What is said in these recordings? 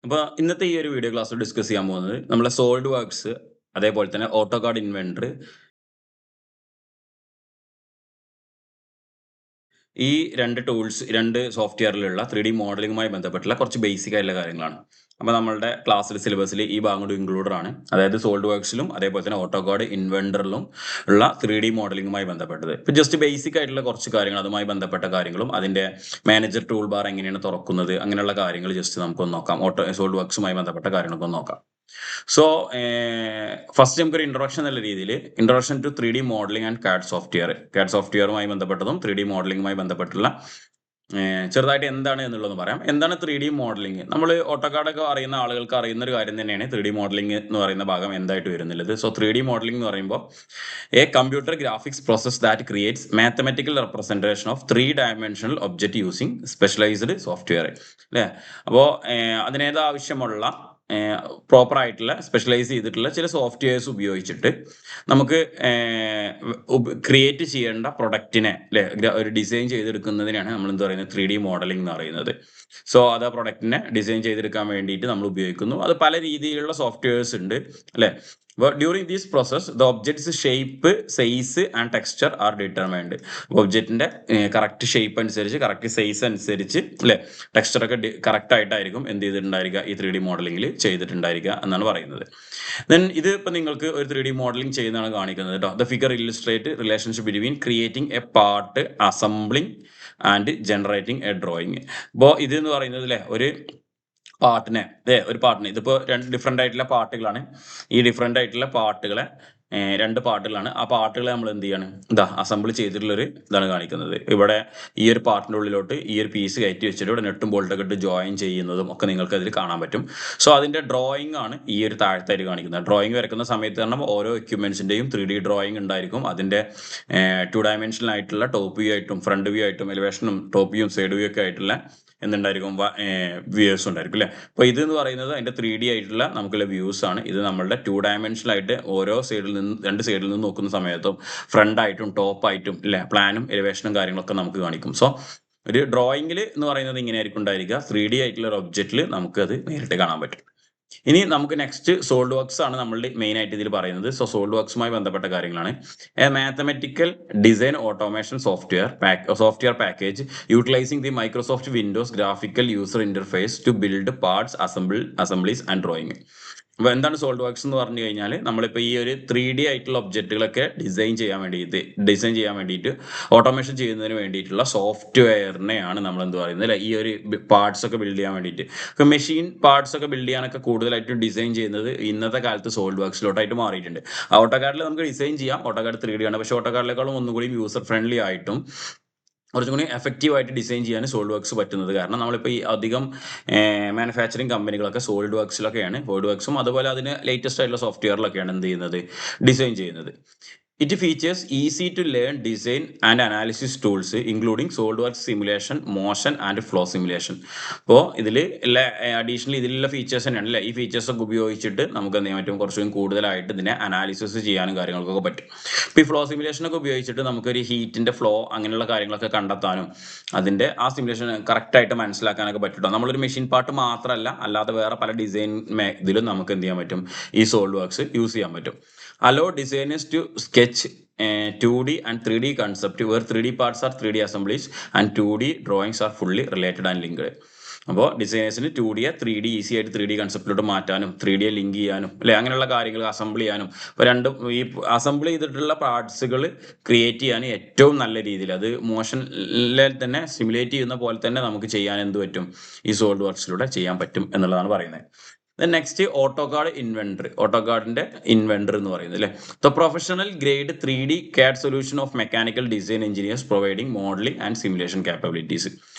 അപ്പോൾ ഇന്നത്തെ ഈ ഒരു വീഡിയോ ക്ലാസ്സിൽ ഡിസ്കസ് ചെയ്യാൻ പോകുന്നത് നമ്മളെ സോളിഡ് വർക്ക്സ് അതേപോലെ തന്നെ ഓട്ടോകാഡ് ഇൻവെന്റർ ഈ രണ്ട് സോഫ്റ്റ്വെയറിലുള്ള 3D മോഡലിംഗുമായി ബന്ധപ്പെട്ടുള്ള കുറച്ച് ബേസിക് ആയിട്ടുള്ള കാര്യങ്ങളാണ്. അപ്പോൾ നമ്മളുടെ ക്ലാസ്സിൽ സിലബസിൽ ഈ ഭാഗം കൂടി ഇൻക്ലൂഡഡ് ആണ്. അതായത് സോളിഡ് വർക്ക്സിലും അതേപോലെ തന്നെ ഓട്ടോകാഡ് ഇൻവെന്ററിലും ഉള്ള 3D മോഡലിംഗുമായി ബന്ധപ്പെട്ടത്. ഇപ്പോൾ ജസ്റ്റ് ബേസിക് ആയിട്ടുള്ള കുറച്ച് കാര്യങ്ങൾ അതുമായി ബന്ധപ്പെട്ട കാര്യങ്ങളും അതിൻ്റെ മാനേജർ ടൂൾ ബാർ എങ്ങനെയാണ് തുറക്കുന്നത് അങ്ങനെയുള്ള കാര്യങ്ങൾ ജസ്റ്റ് നമുക്കൊന്ന് നോക്കാം. സോളിഡ് വർക്ക്സുമായി ബന്ധപ്പെട്ട കാര്യങ്ങളൊക്കെ ഒന്ന് നോക്കാം. സോ ഫസ്റ്റ് നമുക്കൊരു ഇൻട്രൊഡക്ഷൻ എന്നുള്ള രീതിയിൽ introduction to 3D modeling and CAD സോഫ്റ്റ്വെയറുമായി ബന്ധപ്പെട്ടതും 3D മോഡലിംഗുമായി ബന്ധപ്പെട്ടുള്ള ചെറുതായിട്ട് എന്താണ് എന്നുള്ളത് പറയാം. എന്താണ് 3D മോഡലിംഗ്? നമ്മൾ ഓട്ടോകാഡൊക്കെ അറിയുന്ന ആളുകൾക്ക് അറിയുന്ന ഒരു കാര്യം തന്നെയാണ് 3D മോഡലിംഗ് എന്ന് പറയുന്ന ഭാഗം എന്തായിട്ട് വരുന്നുള്ളത്. സോ 3D മോഡലിംഗ് എന്ന് പറയുമ്പോൾ A computer graphics process that creates mathematical representation of 3 dimensional object using specialised software അല്ലേ. അപ്പോൾ അതിനേത് ആവശ്യമുള്ള പ്രോപ്പർ ആയിട്ടുള്ള സ്പെഷ്യലൈസ് ചെയ്തിട്ടുള്ള ചില സോഫ്റ്റ്വെയർസ് ഉപയോഗിച്ചിട്ട് നമുക്ക് ക്രിയേറ്റ് ചെയ്യേണ്ട പ്രൊഡക്റ്റിനെ അല്ലെ ഒരു ഡിസൈൻ ചെയ്തെടുക്കുന്നതിനാണ് നമ്മൾ എന്ത് പറയുന്നത് 3D മോഡലിംഗ് എന്ന് പറയുന്നത്. സോ അത് ആ പ്രൊഡക്റ്റിനെ ഡിസൈൻ ചെയ്തെടുക്കാൻ വേണ്ടിയിട്ട് നമ്മൾ ഉപയോഗിക്കുന്നു. അത് പല രീതിയിലുള്ള സോഫ്റ്റ്വെയർസ് ഉണ്ട് അല്ലെ. During this process the objects shape size and texture are determined. ഒബ്ജക്റ്റിന്റെ കറക്റ്റ് ഷേപ്പ് അനുസരിച്ച് കറക്റ്റ് സൈസ് അനുസരിച്ച് അല്ലെ ടെക്സ്ചർ ഒക്കെ കറക്റ്റ് ആയിട്ടായിരിക്കും എന്ത് ചെയ്തിട്ടുണ്ടായിരിക്കുക ഈ 3D മോഡലിംഗിൽ ചെയ്തിട്ടുണ്ടായിരിക്കുക എന്നാണ് പറയുന്നത്. ദെൻ ഇത് ഇപ്പം നിങ്ങൾക്ക് ഒരു 3D മോഡലിംഗ് ചെയ്യുന്നതാണ് കാണിക്കുന്നത് കേട്ടോ. The figure illustrate relationship between creating A part assembling and generating A drawing. അപ്പോൾ ഇത് എന്ന് പറയുന്നത് അല്ലേ ഒരു പാർട്ടിനെ ഇതിപ്പോൾ രണ്ട് ഡിഫറെൻ്റ് ആയിട്ടുള്ള പാർട്ടുകളാണ്. ഈ ഡിഫറെൻ്റ് ആയിട്ടുള്ള പാർട്ടുകളെ രണ്ട് പാർട്ടുകളാണ്. ആ പാർട്ടുകളെ നമ്മൾ എന്ത് ചെയ്യാണ് അസംബിൾ ചെയ്തിട്ടുള്ളൊരു ഇതാണ് കാണിക്കുന്നത്. ഇവിടെ ഈ ഒരു പാർട്ടിൻ്റെ ഉള്ളിലോട്ട് ഈ ഒരു പീസ് കയറ്റി വെച്ചിട്ട് ഇവിടെ നെട്ടും ബോൾട്ടൊക്കെ ഇട്ട് ജോയിൻ ചെയ്യുന്നതും ഒക്കെ നിങ്ങൾക്ക് അതിൽ കാണാൻ പറ്റും. സോ അതിൻ്റെ ഡ്രോയിങ് ആണ് ഈ ഒരു താഴത്തായിട്ട് കാണിക്കുന്നത്. ഡ്രോയിങ് വരയ്ക്കുന്ന സമയത്ത് കാരണം ഓരോ എക്യുപ്മെൻസിൻ്റെയും 3D ഡ്രോയിങ് ഉണ്ടായിരിക്കും. അതിൻ്റെ 2 ഡയമെൻഷനൽ ആയിട്ടുള്ള ടോപ്പ് വ്യൂ ആയിട്ടും ഫ്രണ്ട് വ്യൂ ആയിട്ടും എലിവേഷനും ടോപ്പ് വ്യൂയും സൈഡ് വ്യൂ ഒക്കെ ആയിട്ടുള്ള എന്തുണ്ടായിരിക്കും വ്യൂസ് ഉണ്ടായിരിക്കും അല്ലേ. അപ്പോൾ ഇതെന്ന് പറയുന്നത് അതിൻ്റെ 3D ആയിട്ടുള്ള നമുക്കുള്ള വ്യൂസ് ആണ്. ഇത് നമ്മളുടെ 2 ഡയമെൻഷനായിട്ട് ഓരോ രണ്ട് സൈഡിൽ നിന്ന് നോക്കുന്ന സമയത്തും ഫ്രണ്ടായിട്ടും ടോപ്പായിട്ടും അല്ലേ പ്ലാനും എലിവേഷനും കാര്യങ്ങളൊക്കെ നമുക്ക് കാണിക്കും. സോ ഒരു ഡ്രോയിങ്ങിൽ എന്ന് പറയുന്നത് ഇങ്ങനെയായിരിക്കും ഉണ്ടായിരിക്കുക. 3D ആയിട്ടുള്ള ഒരു ഒബ്ജക്റ്റിൽ നമുക്കത് നേരിട്ട് കാണാൻ പറ്റും. ഇനി നമുക്ക് നെക്സ്റ്റ് സോളിഡ് വർക്ക്സ് ആണ് നമ്മളുടെ മെയിൻ ആയിട്ട് ഇതിൽ പറയുന്നത്. സോ സോളിഡ് വർക്ക്സുമായി ബന്ധപ്പെട്ട കാര്യങ്ങളാണ്. A mathematical design automation software package utilising the Microsoft Windows graphical user interface to build parts assemblies and drawing. അപ്പോൾ എന്താണ് സോളിഡ് വർക്ക്സ് എന്ന് പറഞ്ഞു കഴിഞ്ഞാൽ നമ്മളിപ്പോൾ ഈ ഒരു 3D ആയിട്ടുള്ള ഒബ്ജക്റ്റുകളൊക്കെ ഡിസൈൻ ചെയ്യാൻ വേണ്ടിയിട്ട് ഓട്ടോമേഷൻ ചെയ്യുന്നതിന് വേണ്ടിയിട്ടുള്ള സോഫ്റ്റ്വെയറിനെയാണ് നമ്മൾ എന്ത് പറയുന്നത് അല്ലെ ഈ ഒരു പാർട്സ് ഒക്കെ ബിൽഡ് ചെയ്യാൻ വേണ്ടിയിട്ട്. മെഷീൻ പാർട്സ് ഒക്കെ ബിൽഡ് ചെയ്യാനൊക്കെ കൂടുതലായിട്ടും ഡിസൈൻ ചെയ്യുന്നത് ഇന്നത്തെ കാലത്ത് സോളിഡ് വർക്ക്സിലോട്ടായിട്ട് മാറിയിട്ടുണ്ട്. ഓട്ടോകാഡിൽ നമുക്ക് ഡിസൈൻ ചെയ്യാം, ഓട്ടോകാഡ് 3D ആണ്. പക്ഷേ ഓട്ടോകാഡിനേക്കാളും ഒന്നുകൂടി യൂസർ ഫ്രണ്ട്ലി ആയിട്ടും കുറച്ചും കൂടി എഫക്റ്റീവ് ആയിട്ട് ഡിസൈൻ ചെയ്യാൻ സോളിഡ് വർക്ക്സ് പറ്റുന്നത്. കാരണം നമ്മളിപ്പോൾ ഈ അധികം മാനുഫാക്ചറിങ് കമ്പനികളൊക്കെ സോളിഡ് വർക്ക്സും അതുപോലെ അതിന് ലേറ്റസ്റ്റ് ആയിട്ടുള്ള സോഫ്റ്റ്വെയറിലൊക്കെയാണ് എന്ത് ചെയ്യുന്നത് ഡിസൈൻ ചെയ്യുന്നത്. It features easy to learn design and analysis tools including solid work simulation, motion and flow simulation. അപ്പോൾ ഇതിൽ എല്ലാ അഡീഷണൽ ഇതിലുള്ള ഫീച്ചേഴ്സ് തന്നെയാണ് അല്ലേ. ഈ ഫീച്ചേഴ്സ് ഒക്കെ ഉപയോഗിച്ചിട്ട് നമുക്ക് എന്ത് ചെയ്യാൻ പറ്റും കുറച്ചും കൂടുതലായിട്ട് ഇതിനെ അനാലിസിസ് ചെയ്യാനും കാര്യങ്ങൾക്കൊക്കെ പറ്റും. ഇപ്പോൾ ഈ ഫ്ലോ സിമുലേഷനൊക്കെ ഉപയോഗിച്ചിട്ട് നമുക്കൊരു ഹീറ്റിൻ്റെ ഫ്ലോ അങ്ങനെയുള്ള കാര്യങ്ങളൊക്കെ കണ്ടെത്താനും അതിൻ്റെ ആ സിമുലേഷൻ കറക്റ്റായിട്ട് മനസ്സിലാക്കാനൊക്കെ പറ്റും. നമ്മളൊരു മെഷീൻ പാർട്ട് മാത്രമല്ല അല്ലാതെ വേറെ പല ഡിസൈൻ ഇതിലും നമുക്ക് എന്ത് ചെയ്യാൻ പറ്റും ഈ സോളിഡ് വർക്ക്സ് യൂസ് ചെയ്യാൻ പറ്റും. Allow designers to sketch 2D and 3D concept where 3D parts are 3D assemblies and 2D drawings are fully related and linked. അപ്പോൾ ഡിസൈനേഴ്സിന് 2Dയെ 3D ഈസി ആയിട്ട് 3D കൺസെപ്റ്റിലോട്ട് മാറ്റാനും 3Dയെ ലിങ്ക് ചെയ്യാനും അല്ലെ അങ്ങനെയുള്ള കാര്യങ്ങൾ അസംബിൾ ചെയ്യാനും ഇപ്പോൾ രണ്ടും ഈ അസംബിൾ ചെയ്തിട്ടുള്ള പാർട്സുകൾ ക്രിയേറ്റ് ചെയ്യാൻ ഏറ്റവും നല്ല രീതിയിൽ അത് മോഷനിലെ തന്നെ സിമുലേറ്റ് ചെയ്യുന്ന പോലെ തന്നെ നമുക്ക് ചെയ്യാൻ എന്ത് പറ്റും ഈ സോളിഡ് വർക്ക്സിലൂടെ ചെയ്യാൻ പറ്റും എന്നുള്ളതാണ് പറയുന്നത്. നെക്സ്റ്റ് ഓട്ടോകാഡിന്റെ ഇൻവെന്റർ എന്ന് പറയുന്നത് അല്ലേ. The professional grade 3D CAD solution of mechanical design engineers providing modeling and simulation capabilities.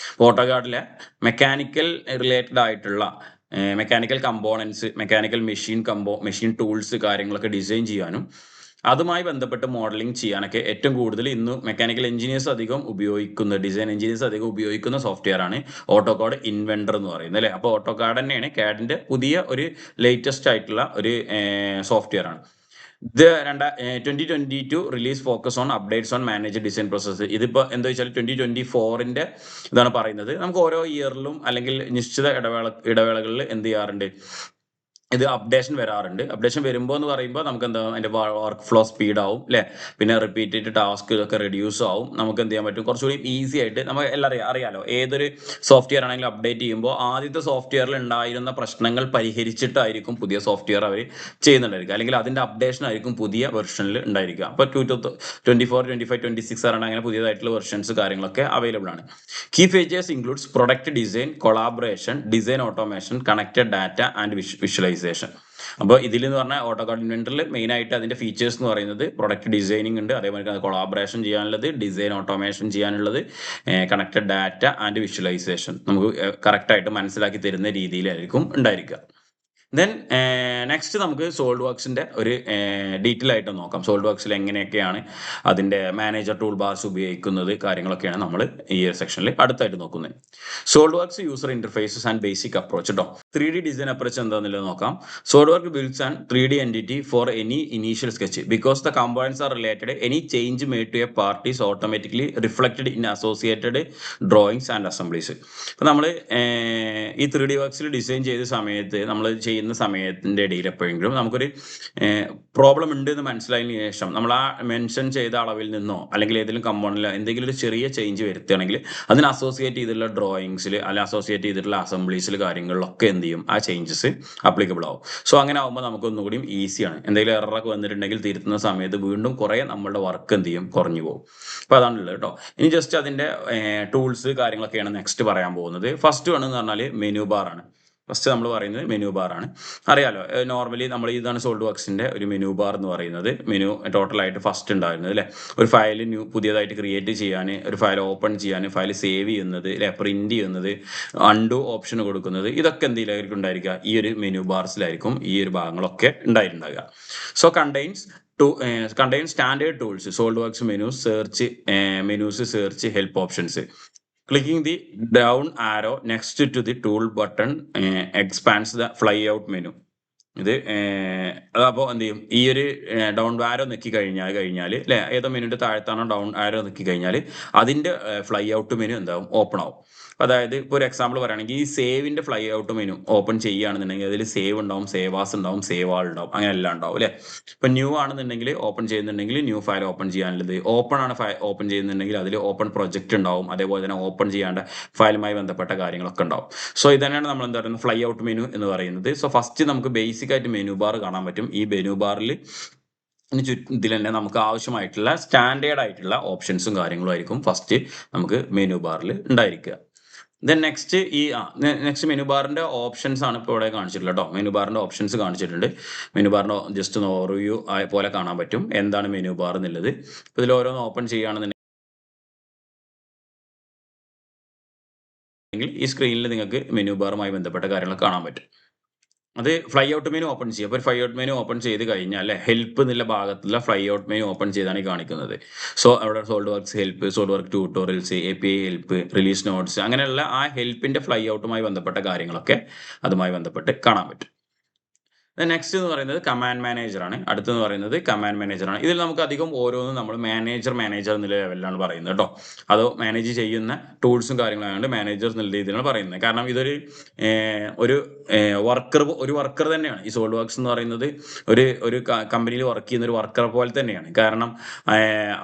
ഓട്ടോകാഡിലെ മെക്കാനിക്കൽ റിലേറ്റഡ് ആയിട്ടുള്ള mechanical components, mechanical machine tools കാര്യങ്ങളൊക്കെ ഡിസൈൻ ചെയ്യാനും അതുമായി ബന്ധപ്പെട്ട് മോഡലിംഗ് ചെയ്യാനൊക്കെ ഏറ്റവും കൂടുതൽ ഇന്ന് മെക്കാനിക്കൽ എഞ്ചിനീയേഴ്സ് അധികം ഡിസൈൻ എഞ്ചിനീയേഴ്സ് അധികം ഉപയോഗിക്കുന്ന സോഫ്റ്റ്വെയർ ആണ് ഓട്ടോകാഡ് ഇൻവെന്റർ എന്ന് പറയുന്നത് അല്ലേ. അപ്പോൾ ഓട്ടോകാഡ് തന്നെയാണ് CADന്റെ പുതിയ ഒരു ലേറ്റസ്റ്റ് ആയിട്ടുള്ള ഒരു സോഫ്റ്റ്വെയർ ആണ്. ഇത് 2022 release focus on updates on manage design process. ഇതിപ്പോൾ എന്താ വെച്ചാൽ 2024ന്റെ ഇതാണ് പറയുന്നത്. നമുക്ക് ഓരോ ഇയറിലും അല്ലെങ്കിൽ നിശ്ചിത ഇടവേളകളിൽ എന്ത് ചെയ്യാറുണ്ട്, ഇത് അപ്ഡേഷൻ വരാറുണ്ട്. അപ്ഡേഷൻ വരുമ്പോൾ എന്ന് പറയുമ്പോൾ നമുക്ക് എന്താ അതിന്റെ വർക്ക് ഫ്ലോ സ്പീഡ് ആവും അല്ലെ, പിന്നെ റിപ്പീറ്റഡ് ടാസ്ക് ഒക്കെ റെഡ്യൂസ് ആവും. നമുക്ക് എന്ത് ചെയ്യാൻ പറ്റും, കുറച്ചുകൂടി ഈസി ആയിട്ട് നമുക്ക് എല്ലാവരും അറിയാലോ, ഏതൊരു സോഫ്റ്റ്വെയർ ആണെങ്കിലും അപ്ഡേറ്റ് ചെയ്യുമ്പോൾ ആദ്യത്തെ സോഫ്റ്റ്വെയറിൽ ഉണ്ടായിരുന്ന പ്രശ്നങ്ങൾ പരിഹരിച്ചിട്ടായിരിക്കും പുതിയ സോഫ്റ്റ്വെയർ അവർ ചെയ്യുന്നുണ്ടായിരിക്കും, അല്ലെങ്കിൽ അതിന്റെ അപ്ഡേഷൻ ആയിരിക്കും പുതിയ വെർഷനിൽ ഉണ്ടായിരിക്കുക. അപ്പോൾ 24, 25, 26 ആണ് അങ്ങനെ പുതിയതായിട്ടുള്ള വെർഷൻസ് കാര്യങ്ങളൊക്കെ അവൈലബിൾ ആണ്. Key features includes product design, collaboration, design automation, connected data and visualisation. അപ്പോൾ ഇതിൽ എന്ന് പറഞ്ഞാൽ ഓട്ടോകാഡ് ഇൻവെന്ററിൽ മെയിൻ ആയിട്ട് അതിന്റെ ഫീച്ചേഴ്സ് എന്ന് പറയുന്നത് പ്രൊഡക്റ്റ് ഡിസൈനിങ് ഉണ്ട്, അതേപോലെ കൊളാബറേഷൻ ചെയ്യാനുള്ളത്, ഡിസൈൻ ഓട്ടോമേഷൻ ചെയ്യാനുള്ളത്, കണക്റ്റഡ് ഡാറ്റ ആൻഡ് വിഷ്വലൈസേഷൻ നമുക്ക് കറക്റ്റ് ആയിട്ട് മനസ്സിലാക്കി തരുന്ന രീതിയിലായിരിക്കും ഉണ്ടായിരിക്കുക. ദെൻ നെക്സ്റ്റ് നമുക്ക് സോൾഡ് വർക്സിന്റെ ഒരു ഡീറ്റെയിൽ ആയിട്ട് നോക്കാം. സോൾഡ് വർക്സിൽ എങ്ങനെയൊക്കെയാണ് അതിന്റെ മാനേജർ ടൂൾ ബാർസ് ഉപയോഗിക്കുന്നത് കാര്യങ്ങളൊക്കെയാണ് നമ്മൾ ഈ സെക്ഷനിൽ അടുത്തായിട്ട് നോക്കുന്നത്. Solid works user interfaces and basic approach കേട്ടോ. 3D ഡിസൈൻ അപ്രോച്ച് എന്താണെന്നുള്ളത് നോക്കാം. Solid work builds and 3D entity for any initial sketch because the components are related. Any change made to a part is automatically reflected in associated drawings and assemblies. ഇപ്പം നമ്മൾ ഈ 3D വർക്സിൽ design ചെയ്ത സമയത്ത് നമ്മൾ ചെയ്യുന്ന സമയത്തിന്റെ ഇടയിൽ എപ്പോഴെങ്കിലും നമുക്കൊരു പ്രോബ്ലം ഉണ്ട് എന്ന് മനസ്സിലായതിനു ശേഷം നമ്മൾ ആ മെൻഷൻ ചെയ്ത അളവിൽ നിന്നോ അല്ലെങ്കിൽ ഏതെങ്കിലും കമ്പോണന്റിലോ എന്തെങ്കിലും ഒരു ചെറിയ ചേഞ്ച് വരുത്തുകയാണെങ്കിൽ അതിന് അസോസിയേറ്റ് ചെയ്തിട്ടുള്ള ഡ്രോയിങ്സിൽ അല്ലെങ്കിൽ അസോസിയേറ്റ് ചെയ്തിട്ടുള്ള അസംബ്ലീസിൽ കാര്യങ്ങളിലൊക്കെ എന്ത് ചെയ്യും, ആ ചേഞ്ചസ് അപ്ലിക്കബിൾ ആവും. സോ അങ്ങനെ ആകുമ്പോൾ നമുക്ക് ഒന്നുകൂടി ഈസിയാണ്. എന്തെങ്കിലും എററൊക്കെ വന്നിട്ടുണ്ടെങ്കിൽ തിരുത്തുന്ന സമയത്ത് വീണ്ടും കുറേ നമ്മളുടെ വർക്ക് എന്ത് ചെയ്യും, കുറഞ്ഞു പോകും. അപ്പോൾ അതാണുള്ളത് കേട്ടോ. ഇനി ജസ്റ്റ് അതിന്റെ ടൂൾസ് കാര്യങ്ങളൊക്കെയാണ് നെക്സ്റ്റ് പറയാൻ പോകുന്നത്. ഫസ്റ്റ് വേണമെന്ന് പറഞ്ഞാൽ മെനു ബാർ ആണ്. ഫസ്റ്റ് നമ്മൾ പറയുന്നത് മെനു ബാർ ആണ്. അറിയാലോ, നോർമലി നമ്മൾ ഇതാണ് സോൾഡ് വർക്സിന്റെ ഒരു മെനു ബാർ എന്ന് പറയുന്നത്. മെനു ടോട്ടലായിട്ട് ഫസ്റ്റ് ഉണ്ടായിരുന്നത് അല്ലെ, ഒരു ഫയൽ പുതിയതായിട്ട് ക്രിയേറ്റ് ചെയ്യാൻ, ഒരു ഫയൽ ഓപ്പൺ ചെയ്യാൻ, ഫയൽ സേവ് ചെയ്യുന്നത് അല്ലെ, പ്രിന്റ് ചെയ്യുന്നത്, അൺഡു ഓപ്ഷൻ കൊടുക്കുന്നത്, ഇതൊക്കെ എന്തെങ്കിലും ഉണ്ടായിരിക്കുക, ഈ ഒരു മെനു ബാർസിലായിരിക്കും ഈ ഒരു ഭാഗങ്ങളൊക്കെ ഉണ്ടായിട്ടുണ്ടാകുക. So contains standard tools, SolidWorks menus, search, help options. Clicking the down arrow next to the tool button expands the flyout menu. ഇത് അപ്പോൾ എന്ത് ചെയ്യും, ഈ ഒരു ഡൗൺ ആരോ നെക്കി കഴിഞ്ഞാൽ അല്ലെ, ഏതോ മെനുവിന്റെ താഴത്താണോ ഡൗൺ ആരോ നെക്കി കഴിഞ്ഞാൽ അതിന്റെ ഫ്ലൈ ഔട്ട് മെനു എന്താവും, ഓപ്പൺ ആവും. അതായത് ഇപ്പോൾ ഒരു എക്സാമ്പിൾ പറയുകയാണെങ്കിൽ ഈ സേവിന്റെ ഫ്ലൈ ഔട്ട് മെനു ഓപ്പൺ ചെയ്യുകയാണെന്നുണ്ടെങ്കിൽ അതിൽ സേവ് ഉണ്ടാവും, സേവാസ് ഉണ്ടാവും, സേവ് ആൾ ഉണ്ടാവും, അങ്ങനെ എല്ലാം ഉണ്ടാവും അല്ലെ. ഇപ്പൊ ന്യൂ ആണെന്നുണ്ടെങ്കിൽ ഓപ്പൺ ചെയ്യുന്നുണ്ടെങ്കിൽ ന്യൂ ഫയൽ ഓപ്പൺ ചെയ്യാനുള്ളത്, ഓപ്പൺ ആണ് ഓപ്പൺ ചെയ്യുന്നുണ്ടെങ്കിൽ അതിൽ ഓപ്പൺ പ്രൊജക്ട് ഉണ്ടാവും, അതേപോലെ തന്നെ ഓപ്പൺ ചെയ്യേണ്ട ഫയലുമായി ബന്ധപ്പെട്ട കാര്യങ്ങളൊക്കെ ഉണ്ടാവും. സോ ഇതന്നെയാണ് നമ്മൾ എന്താ പറയുന്നത് ഫ്ലൈ ഔട്ട് മെനു എന്ന് പറയുന്നത്. സോ ഫസ്റ്റ് നമുക്ക് ബേസിക് ആയിട്ട് മെനു ബാർ കാണാൻ പറ്റും. ഈ മെനു ബാറിൽ ഇതിൽ തന്നെ നമുക്ക് ആവശ്യമായിട്ടുള്ള സ്റ്റാൻഡേർഡ് ആയിട്ടുള്ള ഓപ്ഷൻസും കാര്യങ്ങളും ആയിരിക്കും ഫസ്റ്റ് നമുക്ക് മെനു ബാറിൽ ഉണ്ടായിരിക്കുക. ദെൻ നെക്സ്റ്റ് നെക്സ്റ്റ് മെനു ബാറിന്റെ ഓപ്ഷൻസ് ആണ് ഇപ്പോൾ ഇവിടെ കാണിച്ചിട്ടുള്ളത് കേട്ടോ. മെനു ബാറിന്റെ ഓപ്ഷൻസ് കാണിച്ചിട്ടുണ്ട്. മെനു ബാറിന്റെ ജസ്റ്റ് ഒന്ന് ഓവർവ്യൂ പോലെ കാണാൻ പറ്റും എന്താണ് മെനു ബാർ എന്നുള്ളത്. ഇതിൽ ഓരോന്ന് ഓപ്പൺ ചെയ്യുകയാണെന്നുണ്ടെങ്കിൽ ഈ സ്ക്രീനിൽ നിങ്ങൾക്ക് മെനു ബാറുമായി ബന്ധപ്പെട്ട കാര്യങ്ങൾ കാണാൻ പറ്റും. അത് ഫ്ലൈ ഔട്ട് മെനു ഓപ്പൺ ചെയ്യുക. അപ്പോൾ ഫ്ലൈ ഔട്ട് മെനു ഓപ്പൺ ചെയ്ത് കഴിഞ്ഞാൽ ഹെൽപ്പ് എന്നുള്ള ഭാഗത്തുള്ള ഫ്ലൈ ഔട്ട് മെനു ഓപ്പൺ ചെയ്താണ് ഈ കാണിക്കുന്നത്. സോ അവിടെ sold works help, sold work tutorials, API help, release notes, അങ്ങനെയുള്ള ആ ഹെൽപ്പിന്റെ ഫ്ലൈ ഔട്ടുമായി ബന്ധപ്പെട്ട കാര്യങ്ങളൊക്കെ അതുമായി ബന്ധപ്പെട്ട് കാണാൻ പറ്റും. നെക്സ്റ്റ് എന്ന് പറയുന്നത് കമാൻഡ് മാനേജർ ആണ്. അടുത്തെന്ന് പറയുന്നത് കമാൻഡ് മാനേജർ ആണ്. ഇതിൽ നമുക്ക് അധികം ഓരോന്നും നമ്മൾ മാനേജർ എന്നുള്ള ലെവലിലാണ് പറയുന്നത് കേട്ടോ. അത് മാനേജ് ചെയ്യുന്ന ടൂൾസും കാര്യങ്ങളായതുകൊണ്ട് മാനേജർ എന്നുള്ള രീതിയിലാണ് പറയുന്നത്. കാരണം ഇതൊരു ഒരു വർക്കർ തന്നെയാണ്. ഈ സോൾഡ് വർക്ക്സ് എന്ന് പറയുന്നത് ഒരു കമ്പനിയിൽ വർക്ക് ചെയ്യുന്ന ഒരു വർക്കർ പോലെ തന്നെയാണ്. കാരണം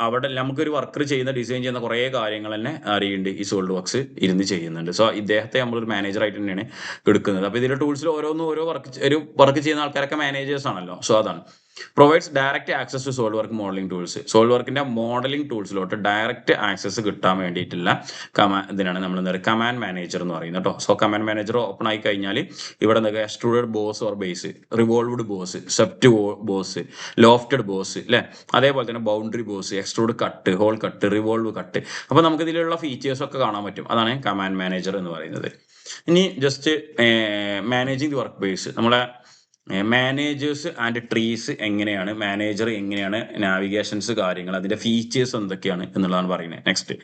അവിടെ നമുക്കൊരു വർക്കർ ഡിസൈൻ ചെയ്യുന്ന കുറേ കാര്യങ്ങൾ തന്നെ അറിയുന്നുണ്ട് ഈ സോൾഡ് വർക്ക്സ് ഇരുന്ന് ചെയ്യുന്നുണ്ട്. സോ ഇദ്ദേഹത്തെ നമ്മളൊരു മാനേജറായിട്ട് തന്നെയാണ് എടുക്കുന്നത്. അപ്പോൾ ഇതിലെ ടൂൾസിൽ ഓരോ വർക്ക് ചെയ്യുന്ന ആൾക്കാരൊക്കെ മാനേജേഴ്സ് ആണല്ലോ. സോ അതാണ് provides direct access to solid work modelling tools. Solid വർക്കിന്റെ മോഡലിംഗ് ടൂൾസിലോട്ട് ഡയറക്റ്റ് ആക്സസ് കിട്ടാൻ വേണ്ടിയിട്ടുള്ള ഇതിനാണ് നമ്മൾ എന്താ പറയുക കമാൻഡ് മാനേജർ എന്ന് പറയുന്നത് കേട്ടോ. സോ കമാൻഡ് മാനേജർ ഓപ്പൺ ആയി കഴിഞ്ഞാൽ ഇവിടെ എന്തൊക്കെ extruded boss or base, revolved boss, swept boss, lofted boss അല്ലെ, അതേപോലെ തന്നെ boundary boss, extrude cut, hole cut, revolve cut. അപ്പോൾ നമുക്ക് ഇതിലുള്ള ഫീച്ചേഴ്സ് ഒക്കെ കാണാൻ പറ്റും. അതാണ് കമാൻഡ് മാനേജർ എന്ന് പറയുന്നത്. ഇനി just managing the work base, നമ്മളെ മാനേജേഴ്സ് ആൻഡ് ട്രീസ് എങ്ങനെയാണ്, മാനേജർ എങ്ങനെയാണ്, നാവിഗേഷൻസ് കാര്യങ്ങൾ, അതിന്റെ ഫീച്ചേഴ്സ് എന്തൊക്കെയാണ് എന്നുള്ളതാണ് പറയുന്നത്. നെക്സ്റ്റ്,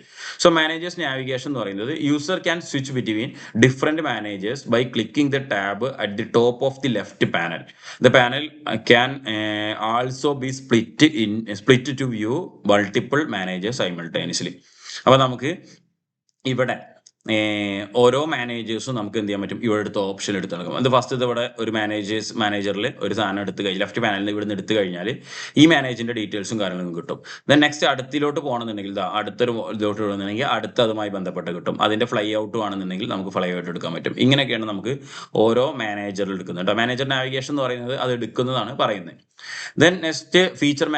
സോ മാനേജേഴ്സ് നാവിഗേഷൻ എന്ന് പറയുന്നത് user can switch between different managers by clicking the tab at the top of the left panel. The panel can also be split to view multiple managers simultaneously. അപ്പോൾ നമുക്ക് ഇവിടെ ഓരോ മാനേജേഴ്സും നമുക്ക് എന്ത് ചെയ്യാൻ പറ്റും, ഇവിടെ എടുത്ത് ഓപ്ഷൻ എടുത്ത് നടക്കും. അത് ഫസ്റ്റ് ഇവിടെ ഒരു മാനേജറിൽ ഒരു സാധനം എടുത്ത് കഴിഞ്ഞാൽ ലെഫ്റ്റ് പാനലിൽ ഇവിടെ നിന്ന് എടുത്തു കഴിഞ്ഞാൽ ഈ മാനേജിന്റെ ഡീറ്റെയിൽസും കാര്യങ്ങളും കിട്ടും. ദെൻ നെക്സ്റ്റ് അടുത്തിലോട്ട് പോകണമെന്നുണ്ടെങ്കിൽ അടുത്തൊരു ഇതിലോട്ട് പോകുന്നുണ്ടെങ്കിൽ അടുത്ത അതുമായി ബന്ധപ്പെട്ട് കിട്ടും. അതിന്റെ ഫ്ലൈ ഔട്ട് ആണെന്നുണ്ടെങ്കിൽ നമുക്ക് ഫ്ലൈ ഔട്ട് എടുക്കാൻ പറ്റും. ഇങ്ങനെയൊക്കെയാണ് നമുക്ക് ഓരോ മാനേജറിൽ എടുക്കുന്നത് കേട്ടോ. മാനേജർ നാവിഗേഷൻ എന്ന് പറയുന്നത് അത് എടുക്കുന്നതാണ് പറയുന്നത്. Then next feature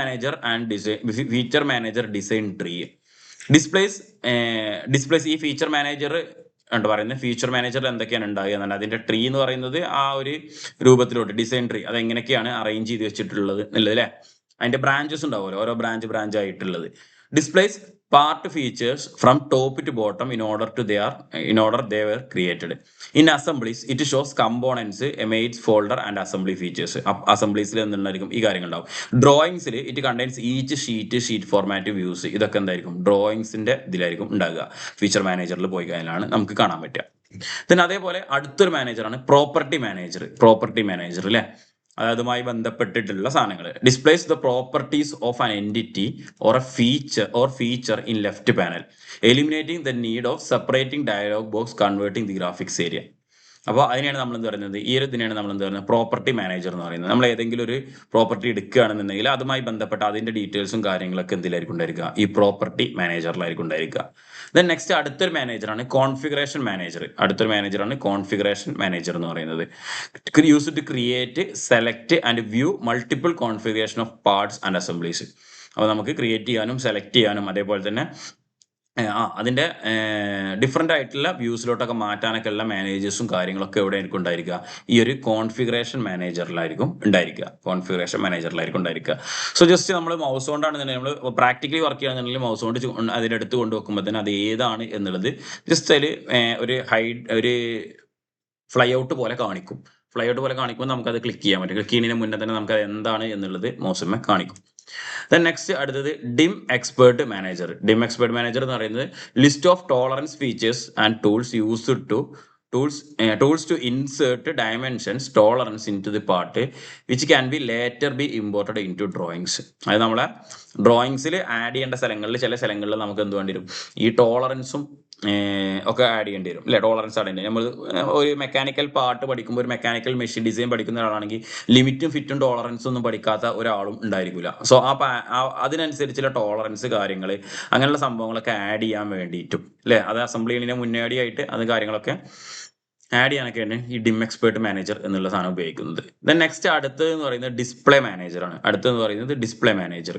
manager design tree. Displays ഈ ഫീച്ചർ മാനേജർ ഉണ്ട് പറയുന്നത്. ഫീച്ചർ മാനേജറിൽ എന്തൊക്കെയാണ് ഉണ്ടാകുക എന്നാണ് അതിന്റെ ട്രീ എന്ന് പറയുന്നത്. ആ ഒരു രൂപത്തിലോട്ട് ഡിസൈൻ ട്രീ അത് എങ്ങനെയൊക്കെയാണ് അറേഞ്ച് ചെയ്ത് വെച്ചിട്ടുള്ളത് എന്നുള്ളത് അല്ലേ. അതിന്റെ ബ്രാഞ്ചസ് ഉണ്ടാവുമല്ലോ, ഓരോ ബ്രാഞ്ച് ആയിട്ടുള്ളത്. Displays part features from top to bottom in order they were created. In assemblies it shows components, images, folder and assembly features. അസംബ്ലീസിൽ എന്തുണ്ടായിരിക്കും ഈ കാര്യങ്ങൾ ഉണ്ടാവും. ഡ്രോയിങ്സിൽ it contains each sheet format views. ഇതൊക്കെ എന്തായിരിക്കും ഡ്രോയിങ്സിന്റെ ഇതിലായിരിക്കും ഉണ്ടാകുക. ഫീച്ചർ മാനേജറിൽ പോയി കഴിഞ്ഞാലാണ് നമുക്ക് കാണാൻ പറ്റുക. then അതേപോലെ അടുത്തൊരു മാനേജറാണ് പ്രോപ്പർട്ടി മാനേജർ അല്ലേ. അതുമായി ബന്ധപ്പെട്ടിട്ടുള്ള സാധനങ്ങൾ. Displays the properties of an entity or feature in left panel, eliminating the need of separating dialogue box, converting the graphics area. അപ്പോൾ അതിനെയാണ് നമ്മൾ എന്ത് പറയുന്നത്, ഈ ഒരു ഇതിനെയാണ് നമ്മൾ എന്ത് പറയുന്നത് പ്രോപ്പർട്ടി മാനേജർ എന്ന് പറയുന്നത്. നമ്മൾ ഏതെങ്കിലും ഒരു പ്രോപ്പർട്ടി എടുക്കുകയാണെന്നുണ്ടെങ്കിൽ അതുമായി ബന്ധപ്പെട്ട അതിന്റെ ഡീറ്റെയിൽസും കാര്യങ്ങളൊക്കെ എന്തിലായിരിക്കും ഉണ്ടായിരിക്കുക, ഈ പ്രോപ്പർട്ടി മാനേജറിലായിരിക്കും ഉണ്ടായിരിക്കുക. ദെൻ നെക്സ്റ്റ് അടുത്തൊരു മാനേജറാണ് കോൺഫിഗറേഷൻ മാനേജർ എന്ന് പറയുന്നത്. Use to create, select and view multiple configuration of parts and assemblies. അപ്പോൾ നമുക്ക് ക്രിയേറ്റ് ചെയ്യാനും സെലക്ട് ചെയ്യാനും അതേപോലെ തന്നെ അതിന്റെ ഡിഫറെന്റ് ആയിട്ടുള്ള വ്യൂസിലോട്ടൊക്കെ മാറ്റാനൊക്കെ ഉള്ള മാനേജേഴ്സും കാര്യങ്ങളൊക്കെ എവിടെ ആയിരിക്കും ഉണ്ടായിരിക്കുക, ഈ ഒരു കോൺഫിഗറേഷൻ മാനേജറിലായിരിക്കും ഉണ്ടായിരിക്കുക. സോ ജസ്റ്റ് നമ്മൾ മൗസ് കൊണ്ടാണെന്നുണ്ടെങ്കിൽ നമ്മൾ പ്രാക്ടിക്കലി വർക്ക് ചെയ്യുകയാണെന്നുണ്ടെങ്കിൽ മൗസ് കൊണ്ട് അതിലെടുത്ത് കൊണ്ടുവെക്കുമ്പോൾ തന്നെ അത് ഏതാണ് എന്നുള്ളത് ജസ്റ്റ് അതിൽ ഒരു ഫ്ലൈ ഔട്ട് പോലെ കാണിക്കുമ്പോൾ നമുക്കത് ക്ലിക്ക് ചെയ്യാൻ പറ്റും. ക്ലിക്ക് ചെയ്യുന്നതിന് മുന്നേ തന്നെ നമുക്ക് അത് എന്താണ് എന്നുള്ളത് മൗസിന്മേൽ കാണിക്കും. ദെൻ നെക്സ്റ്റ് അടുത്തത് ഡിം എക്സ്പേർട്ട് മാനേജർ എന്ന് പറയുന്നത് list of tolerance features and tools to insert dimensions tolerance into the part which can be later be imported into drawings. അത് നമ്മളെ ഡ്രോയിങ്സിൽ ആഡ് ചെയ്യേണ്ട ചില സ്ഥലങ്ങളിൽ നമുക്ക് എന്ത് വേണ്ടി വരും, ഈ ടോളറൻസും ഒക്കെ ആഡ് ചെയ്യേണ്ടി വരും അല്ലെ. ടോളറൻസ് ആഡ് ചെയ്യേണ്ടി നമ്മൾ ഒരു മെക്കാനിക്കൽ പാർട്ട് പഠിക്കുമ്പോൾ, ഒരു മെക്കാനിക്കൽ മെഷീൻ ഡിസൈൻ പഠിക്കുന്ന ഒരാളാണെങ്കിൽ ലിമിറ്റും ഫിറ്റും ടോളറൻസും ഒന്നും പഠിക്കാത്ത ഒരാളും ഉണ്ടായിരിക്കില്ല. സോ അതിനനുസരിച്ചുള്ള ടോളറൻസ് കാര്യങ്ങൾ അങ്ങനെയുള്ള സംഭവങ്ങളൊക്കെ ആഡ് ചെയ്യാൻ വേണ്ടിയിട്ടും അല്ലെ, അത് അസംബ്ലിനെ മുന്നോടിയായിട്ട് അത് കാര്യങ്ങളൊക്കെ ആഡ് ചെയ്യാനൊക്കെയാണ് ഈ ഡിം എക്സ്പേർട്ട് മാനേജർ എന്നുള്ള സാധനം ഉപയോഗിക്കുന്നത്. ദെൻ നെക്സ്റ്റ് അടുത്തത് എന്ന് പറയുന്നത് ഡിസ്പ്ലേ മാനേജർ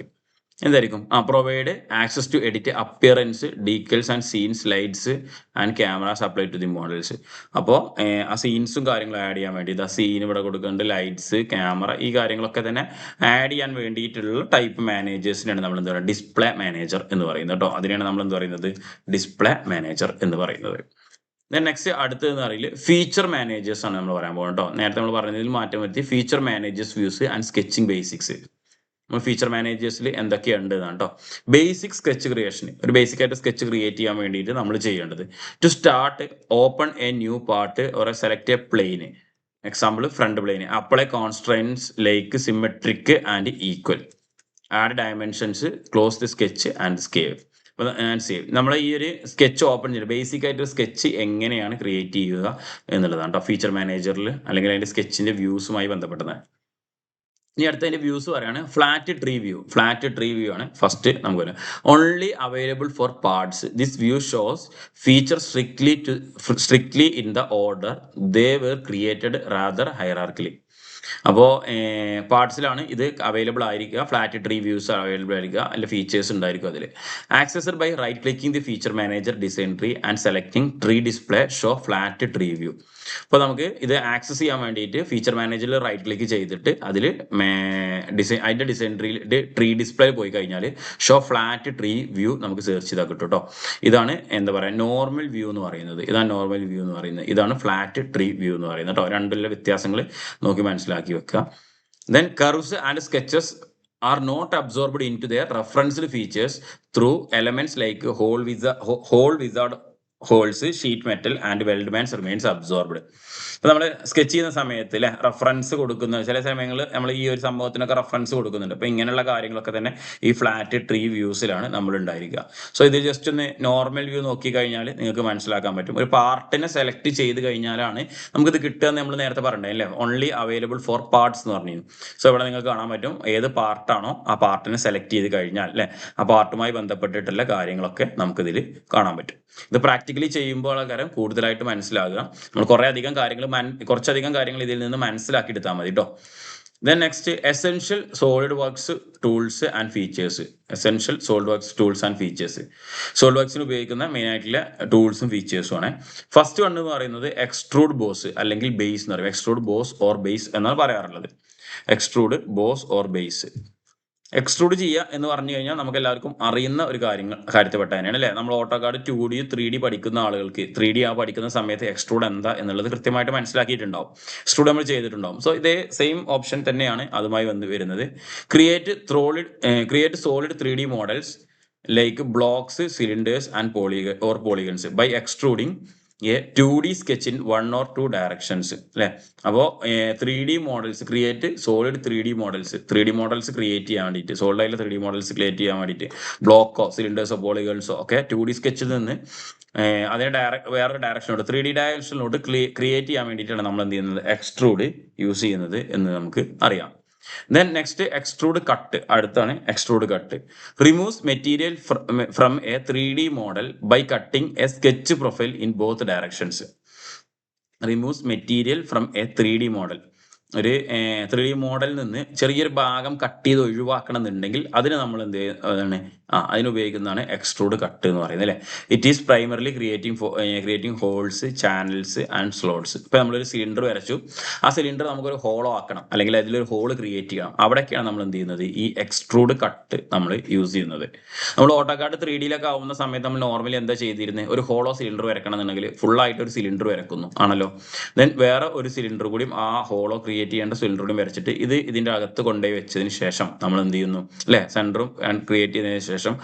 എന്തായിരിക്കും, provide access to edit appearance, details and scene, slides and cameras apply to the models. അപ്പോൾ ആ സീൻസും കാര്യങ്ങളും ആഡ് ചെയ്യാൻ വേണ്ടി സീൻ ഇവിടെ കൊടുക്കുന്നുണ്ട്, ലൈറ്റ്സ്, ക്യാമറ, ഈ കാര്യങ്ങളൊക്കെ തന്നെ ആഡ് ചെയ്യാൻ വേണ്ടിയിട്ടുള്ള ടൈപ്പ് മാനേജേഴ്സിനാണ് നമ്മൾ എന്താ പറയുക ഡിസ്പ്ലേ മാനേജർ എന്ന് പറയുന്നത് കേട്ടോ. അതിനെയാണ് നമ്മൾ എന്താ പറയുന്നത് ഡിസ്പ്ലേ മാനേജർ എന്ന് പറയുന്നത്. ദെൻ നെക്സ്റ്റ് അടുത്തതെന്ന് പറയുന്നത് ഫീച്ചർ മാനേജേഴ്സ് ആണ് നമ്മൾ പറയാൻ പോകുന്നത് കേട്ടോ. നേരത്തെ നമ്മൾ പറഞ്ഞതിൽ മാറ്റം വരുത്തി feature managers views and sketching basics. Feature മാനേജേഴ്സിൽ എന്തൊക്കെയുണ്ട് എന്നാണ് കേട്ടോ. ബേസിക് സ്കെച്ച് ക്രിയേഷൻ, ഒരു ബേസിക് ആയിട്ട് സ്കെച്ച് ക്രിയേറ്റ് ചെയ്യാൻ വേണ്ടിയിട്ട് നമ്മൾ ചെയ്യേണ്ടത് to start open a new part or select a plane, example front plane, apply constraints like symmetric and equal, add dimensions, close the sketch and save. നമ്മൾ ഈ ഒരു sketch open ചെയ്ത് basic ആയിട്ട് sketch എങ്ങനെയാണ് ക്രിയേറ്റ് ചെയ്യുക എന്നുള്ളതാണ് കേട്ടോ feature മാനേജറിൽ, അല്ലെങ്കിൽ അതിന്റെ സ്കെച്ചിന്റെ വ്യൂസുമായി ബന്ധപ്പെട്ടതാണ്. ഇനി അടുത്തതിന്റെ വ്യൂസ് പറയാണ് ഫ്ലാറ്റ് ട്രീ വ്യൂ ആണ് ഫസ്റ്റ് നമുക്ക് വരാം. Only available for parts, this view shows feature strictly in the order they were created rather hierarchically. അപ്പോൾ പാർട്സിലാണ് ഇത് അവൈലബിൾ ആയിരിക്കുക, ഫ്ലാറ്റ് ട്രീ വ്യൂസ് അവൈലബിൾ ആയിരിക്കുക, അല്ല ഫീച്ചേഴ്സ് ഉണ്ടായിരിക്കും അതിൽ. Accessed by right clicking the feature manager design tree and selecting tree display show flat tree view. അപ്പോൾ നമുക്ക് ഇത് ആക്സസ് ചെയ്യാൻ വേണ്ടിയിട്ട് ഫീച്ചർ മാനേജറിൽ റൈറ്റ് ക്ലിക്ക് ചെയ്തിട്ട് അതിൽ അതിന്റെ ഡിസൈൻ ട്രീ ഡിസ്പ്ലേ പോയി കഴിഞ്ഞാൽ ഷോ ഫ്ലാറ്റ് ട്രീ വ്യൂ നമുക്ക് സെർച്ച് ചെയ്താൽ കിട്ടും കേട്ടോ. ഇതാണ് എന്താ പറയുക നോർമൽ വ്യൂ എന്ന് പറയുന്നത്. ഇതാണ് നോർമൽ വ്യൂ എന്ന് പറയുന്നത്. ഇതാണ് ഫ്ലാറ്റ് ട്രീ വ്യൂ എന്ന് പറയുന്നത് കേട്ടോ. രണ്ടിലെ വ്യത്യാസങ്ങൾ നോക്കി മനസ്സിലാക്കി വെക്കുക. Then curves and sketches are not absorbed into their referenced features through elements like hole wizard holes, sheet metal and weldments remains absorbed. ഇപ്പൊ നമ്മൾ സ്കെച്ച് ചെയ്യുന്ന സമയത്ത് അല്ലെ റെഫറൻസ് കൊടുക്കുന്ന ചില സമയങ്ങളിൽ നമ്മൾ ഈ ഒരു സംഭവത്തിനൊക്കെ റെഫറൻസ് കൊടുക്കുന്നുണ്ട്. അപ്പൊ ഇങ്ങനെയുള്ള കാര്യങ്ങളൊക്കെ തന്നെ ഈ ഫ്ലാറ്റ് ട്രീ വ്യൂസിലാണ് നമ്മൾ ഉണ്ടായിരിക്കുക. സോ ഇത് ജസ്റ്റ് ഒന്ന് നോർമൽ വ്യൂ നോക്കി കഴിഞ്ഞാൽ നിങ്ങൾക്ക് മനസ്സിലാക്കാൻ പറ്റും. ഒരു പാർട്ടിനെ സെലക്ട് ചെയ്ത് കഴിഞ്ഞാലാണ് നമുക്കിത് കിട്ടുക എന്ന് നമ്മൾ നേരത്തെ പറഞ്ഞത് അല്ലേ. ഓൺലി അവൈലബിൾ ഫോർ പാർട്സ് എന്ന് പറഞ്ഞു. സോ ഇവിടെ നിങ്ങൾക്ക് കാണാൻ പറ്റും ഏത് പാർട്ടാണോ ആ പാർട്ടിനെ സെലക്ട് ചെയ്ത് കഴിഞ്ഞാൽ അല്ലെ ആ പാർട്ടുമായി ബന്ധപ്പെട്ടിട്ടുള്ള കാര്യങ്ങളൊക്കെ നമുക്കിതിൽ കാണാൻ പറ്റും. ഇത് പ്രാക്ടിക്കലി ചെയ്യുമ്പോൾ കാര്യം കൂടുതലായിട്ട് മനസ്സിലാകുക. നമ്മൾ കുറച്ചധികം കാര്യങ്ങൾ ഇതിൽ നിന്ന് മനസ്സിലാക്കി എടുത്താൽ മതി കേട്ടോ. Then next, essential SolidWorks tools and features. Essential SolidWorks tools and features. SolidWorks ഉപയോഗിക്കുന്ന മെയിൻ ആയിട്ടുള്ള ടൂൾസും ഫീച്ചേഴ്സും ആണ്. ഫസ്റ്റ് വൺ എന്ന് പറയുന്നത് എക്സ്ട്രൂഡ് ബോസ് അല്ലെങ്കിൽ ബേസ് എന്ന് പറയും. എക്സ്ട്രൂഡ് ബോസ് ഓർ ബേസ് എന്നാണ് പറയാറുള്ളത്. Extrude boss or base. Extrude ചെയ്യുക എന്ന് പറഞ്ഞു കഴിഞ്ഞാൽ നമുക്ക് എല്ലാവർക്കും അറിയുന്ന ഒരു കാര്യത്തിൽപ്പെട്ട തന്നെയാണ് അല്ലേ. നമ്മൾ ഓട്ടോകാഡ് 2D 3D പഠിക്കുന്ന ആളുകൾക്ക് 3D പഠിക്കുന്ന സമയത്ത് എക്സ്ട്രൂഡ് എന്താ എന്നുള്ളത് കൃത്യമായിട്ട് മനസ്സിലാക്കിയിട്ടുണ്ടാവും. എക്സ്ട്രൂഡ് നമ്മൾ ചെയ്തിട്ടുണ്ടാവും. സോ ഇതേ സെയിം ഓപ്ഷൻ തന്നെയാണ് അതുമായി വരുന്നത്. Create solid 3D models like blocks, cylinders and polygons by extruding a 2D sketch in 1 or 2 directions അല്ലെ. അപ്പോൾ 3D models create solid 3D models create ചെയ്യാൻ വേണ്ടിയിട്ട് സോളിഡ് ആയിട്ടുള്ള 3D മോഡൽസ് ക്രിയേറ്റ് ചെയ്യാൻ വേണ്ടിയിട്ട് ബ്ലോക്കോ സിലിണ്ടേഴ്സോ പോളിഗൺസോ ഒക്കെ 2D സ്കെച്ചിൽ നിന്ന് അതിന് വേറൊരു ഡയറക്ഷനോട് 3D ഡയറക്ഷനിലോട്ട് ക്രിയേറ്റ് ചെയ്യാൻ വേണ്ടിയിട്ടാണ് നമ്മൾ എന്ത് ചെയ്യുന്നത് എക്സ്ട്രൂഡ് യൂസ് ചെയ്യുന്നത് എന്ന് നമുക്ക് അറിയാം. Then next, extrude cut. അടുത്താണ് extrude cut. Removes material from a 3D model by cutting a sketch profile in both directions. Removes material from a 3D model. ഒരു 3D മോഡലിൽ നിന്ന് ചെറിയൊരു ഭാഗം കട്ട് ചെയ്ത് ഒഴിവാക്കണം എന്നുണ്ടെങ്കിൽ അതിന് നമ്മൾ എന്ത് ചെയ്യുന്നതാണ് അതിനുപയോഗിക്കുന്നതാണ് എക്സ്ട്രൂഡ് കട്ട് എന്ന് പറയുന്നത് അല്ലേ. It is primarily creating holes, channels and slots. ഇപ്പം നമ്മളൊരു സിലിണ്ടർ വരച്ചു, ആ സിലിണ്ടർ നമുക്കൊരു ഹോളോ ആക്കണം അല്ലെങ്കിൽ അതിലൊരു ഹോൾ ക്രിയേറ്റ് ചെയ്യണം. അവിടെയൊക്കെയാണ് നമ്മൾ എന്ത് ചെയ്യുന്നത് ഈ എക്സ്ട്രൂഡ് കട്ട് നമ്മൾ യൂസ് ചെയ്യുന്നത്. നമ്മൾ ഓട്ടോകാഡ് 3Dയിലൊക്കെ ആവുന്ന സമയത്ത് നമ്മൾ നോർമലി എന്താ ചെയ്തിരുന്നത് ഒരു ഹോളോ സിലിണ്ടർ വരക്കണം എന്നുണ്ടെങ്കിൽ ഫുള്ളായിട്ട് ഒരു സിലിണ്ടർ വരക്കുന്നു ആണല്ലോ. ദെൻ വേറെ ഒരു സിലിണ്ടർ കൂടിയും ആ ഹോളോ ക്രിയേറ്റ് ചെയ്യേണ്ട സിലിണ്ടർ കൂടി വരച്ചിട്ട് ഇതിന്റെ അകത്ത് കൊണ്ടുപോയി വെച്ചതിന് ശേഷം നമ്മൾ എന്ത് ചെയ്യുന്നു അല്ലെ സെന്ററും ക്രിയേറ്റ് ചെയ്തതിന് ശേഷം.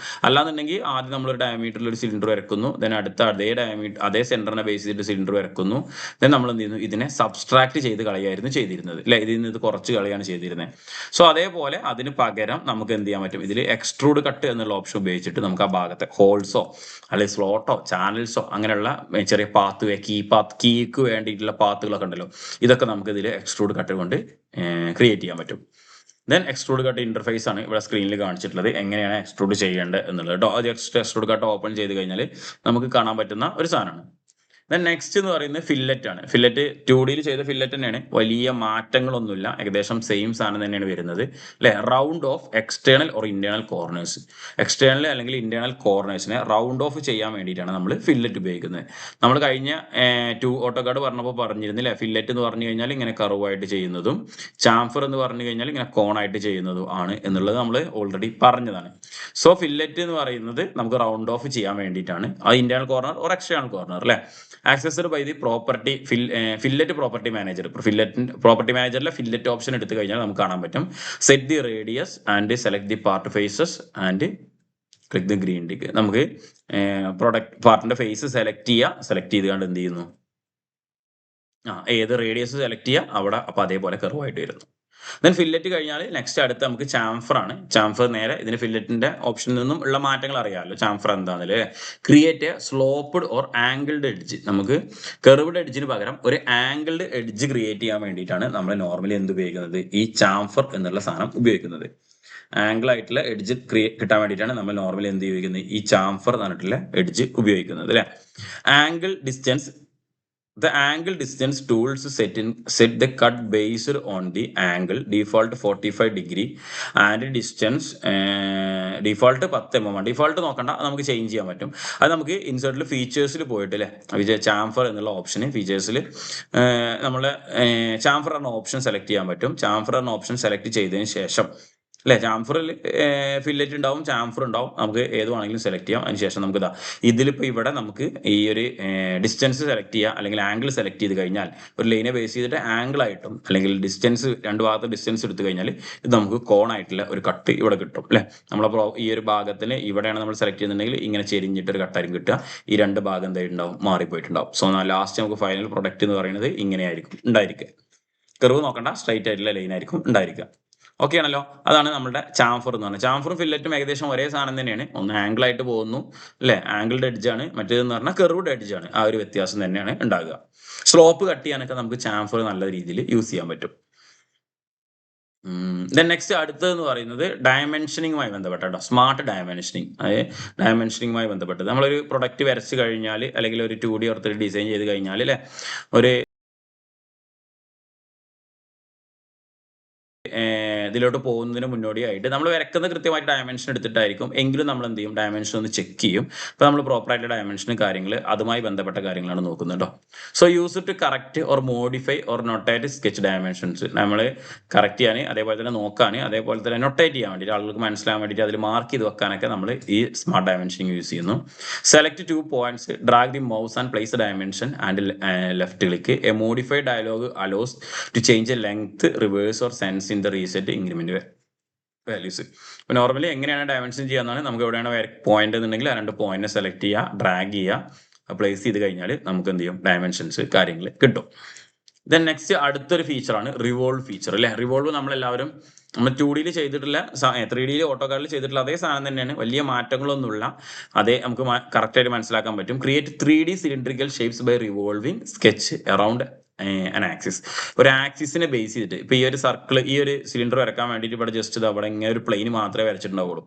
അല്ലാന്നുണ്ടെങ്കിൽ ആദ്യം നമ്മളൊരു ഡയമീറ്ററിൽ ഒരു സിലിണ്ടർ വരക്കുന്നു, ദെൻ അടുത്ത അതേ സെന്ററിനെ ബേസ് ചെയ്തിട്ട് സിലിണ്ടർ വരക്കുന്നു, ദെൻ നമ്മൾ എന്ത് ചെയ്യുന്നു ഇതിനെ സബ്സ്ട്രാക്ട് ചെയ്ത് കളയായിരുന്നു ചെയ്തിരുന്നത് അല്ലെ. ഇതിൽ നിന്ന് ഇത് കുറച്ച് കളയാണ് ചെയ്തിരുന്നത്. സോ അതേപോലെ അതിന് പകരം നമുക്ക് എന്ത് ചെയ്യാൻ പറ്റും ഇതിൽ എക്സ്ട്രൂഡ് കട്ട് എന്നുള്ള ഓപ്ഷൻ ഉപയോഗിച്ചിട്ട് നമുക്ക് ആ ഭാഗത്തെ ഹോൾസോ അല്ലെങ്കിൽ സ്ലോട്ടോ ചാനൽസോ അങ്ങനെയുള്ള ചെറിയ കീക്ക് വേണ്ടിയിട്ടുള്ള പാത്തുകളൊക്കെ ഉണ്ടല്ലോ, ഇതൊക്കെ നമുക്ക് ഇതിൽ എക്സ്ട്രൂഡ് കട്ട് കൊണ്ട് ക്രിയേറ്റ് ചെയ്യാൻ പറ്റും. ദെൻ എക്സ്ട്രൂഡ് കട്ട് ഇന്റർഫേസ് ആണ് ഇവിടെ സ്ക്രീനിൽ കാണിച്ചിട്ടുള്ളത്, എങ്ങനെയാണ് എക്സ്ട്രൂഡ് ചെയ്യേണ്ടത് എന്നുള്ളത് കേട്ടോ. അത് എക്സ്ട്രൂഡ് കട്ട് ഓപ്പൺ ചെയ്ത് കഴിഞ്ഞാൽ നമുക്ക് കാണാൻ പറ്റുന്ന ഒരു സാധനമാണ്. ദെൻ നെക്സ്റ്റ് എന്ന് പറയുന്നത് ഫില്ലറ്റ് ആണ്. ഫില്ലറ്റ് 2Dയിൽ ചെയ്ത ഫില്ലറ്റ് തന്നെയാണ്, വലിയ മാറ്റങ്ങളൊന്നുമില്ല, ഏകദേശം സെയിം സാധനം തന്നെയാണ് വരുന്നത് അല്ലെ. Round of external or internal corners, external അല്ലെങ്കിൽ ഇന്റേണൽ കോർണേഴ്സിനെ റൗണ്ട് ഓഫ് ചെയ്യാൻ വേണ്ടിയിട്ടാണ് നമ്മൾ ഫില്ലറ്റ് ഉപയോഗിക്കുന്നത്. നമ്മൾ കഴിഞ്ഞ ഓട്ടോകാഡ് പറഞ്ഞപ്പോൾ പറഞ്ഞിരുന്നില്ലേ ഫില്ലറ്റ് എന്ന് പറഞ്ഞു കഴിഞ്ഞാൽ ഇങ്ങനെ കർവായിട്ട് ചെയ്യുന്നതും ചാംഫർ എന്ന് പറഞ്ഞു കഴിഞ്ഞാൽ ഇങ്ങനെ കോണായിട്ട് ചെയ്യുന്നതും ആണ് എന്നുള്ളത് നമ്മൾ ഓൾറെഡി പറഞ്ഞതാണ്. സോ ഫില്ലറ്റ് എന്ന് പറയുന്നത് നമുക്ക് റൗണ്ട് ഓഫ് ചെയ്യാൻ വേണ്ടിയിട്ടാണ്. അത് internal corner or external corner അല്ലെ. Accessed by the property fillet property manager. Property മാനേജറിലെ ഫില്ലറ്റ് ഓപ്ഷൻ എടുത്തു കഴിഞ്ഞാൽ നമുക്ക് കാണാൻ പറ്റും set the radius and select the part faces and click the green tick. നമുക്ക് പാർട്ടിന്റെ ഫേസ് സെലക്ട് ചെയ്ത് കണ്ട് എന്ത് ചെയ്യുന്നു ഏത് റേഡിയസ് സെലക്ട് ചെയ്യുക അവിടെ അപ്പൊ അതേപോലെ കർവായിട്ട് വരുന്നു. ദെൻ ഫില്ലറ്റ് കഴിഞ്ഞാൽ നെക്സ്റ്റ് അടുത്ത് നമുക്ക് ചാംഫർ ആണ്. ചാംഫർ നേരെ ഇതിന് ഫില്ലറ്റിന്റെ ഓപ്ഷനിൽ നിന്നും ഉള്ള മാറ്റങ്ങൾ അറിയാമല്ലോ. ചാംഫർ എന്താണെന്നല്ലേ create a sloped or angled edge. നമുക്ക് കർവ്ഡ് എഡ്ജിന് പകരം ഒരു ആംഗിൾഡ് എഡ്ജ് ക്രിയേറ്റ് ചെയ്യാൻ വേണ്ടിയിട്ടാണ് നമ്മൾ നോർമലി എന്ത് ഉപയോഗിക്കുന്നത് ഈ ചാംഫർ എന്നുള്ള സാധനം ഉപയോഗിക്കുന്നത്. ആംഗിൾ ആയിട്ടുള്ള എഡ്ജ് കിട്ടാൻ വേണ്ടിയിട്ടാണ് നമ്മൾ നോർമലി എന്ത് ഉപയോഗിക്കുന്നത് ഈ ചാംഫർ എന്ന് പറഞ്ഞിട്ടുള്ള എഡ്ജ് ഉപയോഗിക്കുന്നത് അല്ലെ. Angle distance The angle distance tools set the cut based on the angle default 45 degree and distance default 10 mm. Default നോക്കണ്ട, നമുക്ക് ചേഞ്ച് ചെയ്യാൻ പറ്റും. അത് നമുക്ക് ഇൻസേർട്ടിൽ ഫീച്ചേഴ്സിൽ പോയിട്ട് അല്ലേ ചാംഫർ എന്നുള്ള ഓപ്ഷന് ഫീച്ചേഴ്സിൽ നമ്മൾ ചാംഫർ എന്ന ഓപ്ഷൻ സെലക്ട് ചെയ്യാൻ പറ്റും. ചാംഫർ എന്ന ഓപ്ഷൻ സെലക്ട് ചെയ്തതിന് ശേഷം അല്ലെ ചാംഫറിൽ ഫില്ലറ്റ് ഉണ്ടാവും, ചാംഫർ ഉണ്ടാവും, നമുക്ക് ഏത് വേണമെങ്കിലും സെലക്ട് ചെയ്യാം. അതിനുശേഷം നമുക്ക് ഇതിലിപ്പോൾ ഇവിടെ നമുക്ക് ഈ ഒരു ഡിസ്റ്റൻസ് സെലക്ട് ചെയ്യുക അല്ലെങ്കിൽ ആംഗിൾ സെലക്ട് ചെയ്ത് കഴിഞ്ഞാൽ ഒരു ലൈനെ ബേസ് ചെയ്തിട്ട് ആംഗിൾ ആയിട്ടും അല്ലെങ്കിൽ ഡിസ്റ്റൻസ് രണ്ട് ഭാഗത്ത് ഡിസ്റ്റൻസ് എടുത്തു കഴിഞ്ഞാൽ ഇത് നമുക്ക് കോൺ ആയിട്ടുള്ള ഒരു കട്ട് ഇവിടെ കിട്ടും അല്ലെ. നമ്മളപ്പോൾ ഈ ഒരു ഭാഗത്തിന് ഇവിടെയാണ് നമ്മൾ സെലക്ട് ചെയ്യുന്നുണ്ടെങ്കിൽ ഇങ്ങനെ ചെരിഞ്ഞിട്ടൊരു കട്ടായിരിക്കും കിട്ടുക. ഈ രണ്ട് ഭാഗം എന്തായിട്ടുണ്ടാവും, മാറിപ്പോയിട്ടുണ്ടാവും. സോ ലാസ്റ്റ് നമുക്ക് ഫൈനൽ പ്രൊഡക്റ്റ് എന്ന് പറയുന്നത് ഇങ്ങനെയായിരിക്കും ഉണ്ടായിരിക്കുക. കർവ് നോക്കണ്ട, സ്ട്രൈറ്റ് ആയിട്ടുള്ള ലൈൻ ആയിരിക്കും ഉണ്ടായിരിക്കുക. ഓക്കെ ആണല്ലോ. അതാണ് നമ്മുടെ ചാംഫർ എന്ന് പറഞ്ഞാൽ. ചാംഫറും ഫില്ലറ്റും ഏകദേശം ഒരേ സാധനം തന്നെയാണ്. ഒന്ന് ആംഗിൾ ആയിട്ട് പോകുന്നു അല്ലെ, ആംഗിൾഡ് എഡ്ജ് ആണ്. മറ്റേതെന്ന് പറഞ്ഞാൽ കർവ്ഡ് എഡ്ജ് ആണ്. ആ ഒരു വ്യത്യാസം തന്നെയാണ് ഉണ്ടാകുക. സ്ലോപ്പ് കട്ട് ചെയ്യാനൊക്കെ നമുക്ക് ചാംഫർ നല്ല രീതിയിൽ യൂസ് ചെയ്യാൻ പറ്റും. ദെൻ നെക്സ്റ്റ് അടുത്തതെന്ന് പറയുന്നത് ഡയമെൻഷനിങ്ങുമായി ബന്ധപ്പെട്ടോ, സ്മാർട്ട് ഡയമെൻഷനിങ്. അതായത് ഡയമെൻഷനിങ്ങുമായി ബന്ധപ്പെട്ടത് നമ്മളൊരു പ്രൊഡക്റ്റ് വരച്ച് കഴിഞ്ഞാൽ അല്ലെങ്കിൽ ഒരു 2D ഓർ 3D ഡിസൈൻ ചെയ്ത് കഴിഞ്ഞാൽ അല്ലെ, ഒരു ഇതിലോട്ട് പോകുന്നതിന് മുന്നോടിയായിട്ട് നമ്മൾ വരക്കുന്ന കൃത്യമായിട്ട് ഡയമെൻഷൻ എടുത്തിട്ടായിരിക്കും. എങ്കിലും നമ്മൾ എന്ത് ചെയ്യും, ഡയമെൻഷൻ ഒന്ന് ചെക്ക് ചെയ്യും. അപ്പോൾ നമ്മൾ പ്രോപ്പറായിട്ട് ഡയമെൻഷനും കാര്യങ്ങൾ അതുമായി ബന്ധപ്പെട്ട കാര്യങ്ങളാണ് നോക്കുന്നത് കേട്ടോ. So use to correct or modify or notate sketch dimensions. നമ്മൾ കറക്റ്റ് ചെയ്യാൻ, അതേപോലെ തന്നെ നോക്കാൻ, അതേപോലെ തന്നെ നൊട്ടേറ്റ് ചെയ്യാൻ വേണ്ടിയിട്ട്, ആളുകൾക്ക് മനസ്സിലാൻ വേണ്ടിയിട്ട് അതിൽ മാർക്ക് ചെയ്ത് വെക്കാനൊക്കെ നമ്മൾ ഈ സ്മാർട്ട് ഡയമെൻഷനിങ് യൂസ് ചെയ്യുന്നു. Select 2 points, drag the mouse and place dimension and left click. A modified dialog allows to change a length, reverse or sense in the reset increment values. ഇപ്പോൾ normally എങ്ങനെയാണ് dimension ചെയ്യാന്നാണ്, നമുക്ക് എവിടെയാണ് point എന്നുണ്ടെങ്കിൽ ആ 2 point select ചെയ്യുക, drag ചെയ്യുക, place ചെയ്ത് കഴിഞ്ഞാൽ നമുക്ക് എന്ത് ചെയ്യും, ഡയമെൻഷൻസ് കാര്യങ്ങൾ കിട്ടും. ദെൻ നെക്സ്റ്റ് അടുത്തൊരു ഫീച്ചറാണ് റിവോൾവ് ഫീച്ചർ അല്ലെ. റിവോൾവ് നമ്മളെല്ലാവരും നമ്മൾ 2D ചെയ്തിട്ടുള്ള 3D ഓട്ടോകാഡിൽ ചെയ്തിട്ടുള്ള അതേ സാധനം തന്നെയാണ്, വലിയ മാറ്റങ്ങളൊന്നുമില്ല. അതേ നമുക്ക് കറക്റ്റായിട്ട് മനസ്സിലാക്കാൻ പറ്റും. Create 3D cylindrical shapes by revolving sketch around an axis. ഒരു ആക്സിസിനെ ബേസ് ചെയ്തിട്ട് ഇപ്പൊ ഈ ഒരു സർക്കിൾ, ഈ ഒരു സിലിണ്ടർ വരക്കാൻ വേണ്ടിയിട്ട് ഇവിടെ ജസ്റ്റ് അവിടെ ഇങ്ങനെ ഒരു പ്ലെയിൻ മാത്രമേ വരച്ചിട്ടുണ്ടാവുള്ളൂ.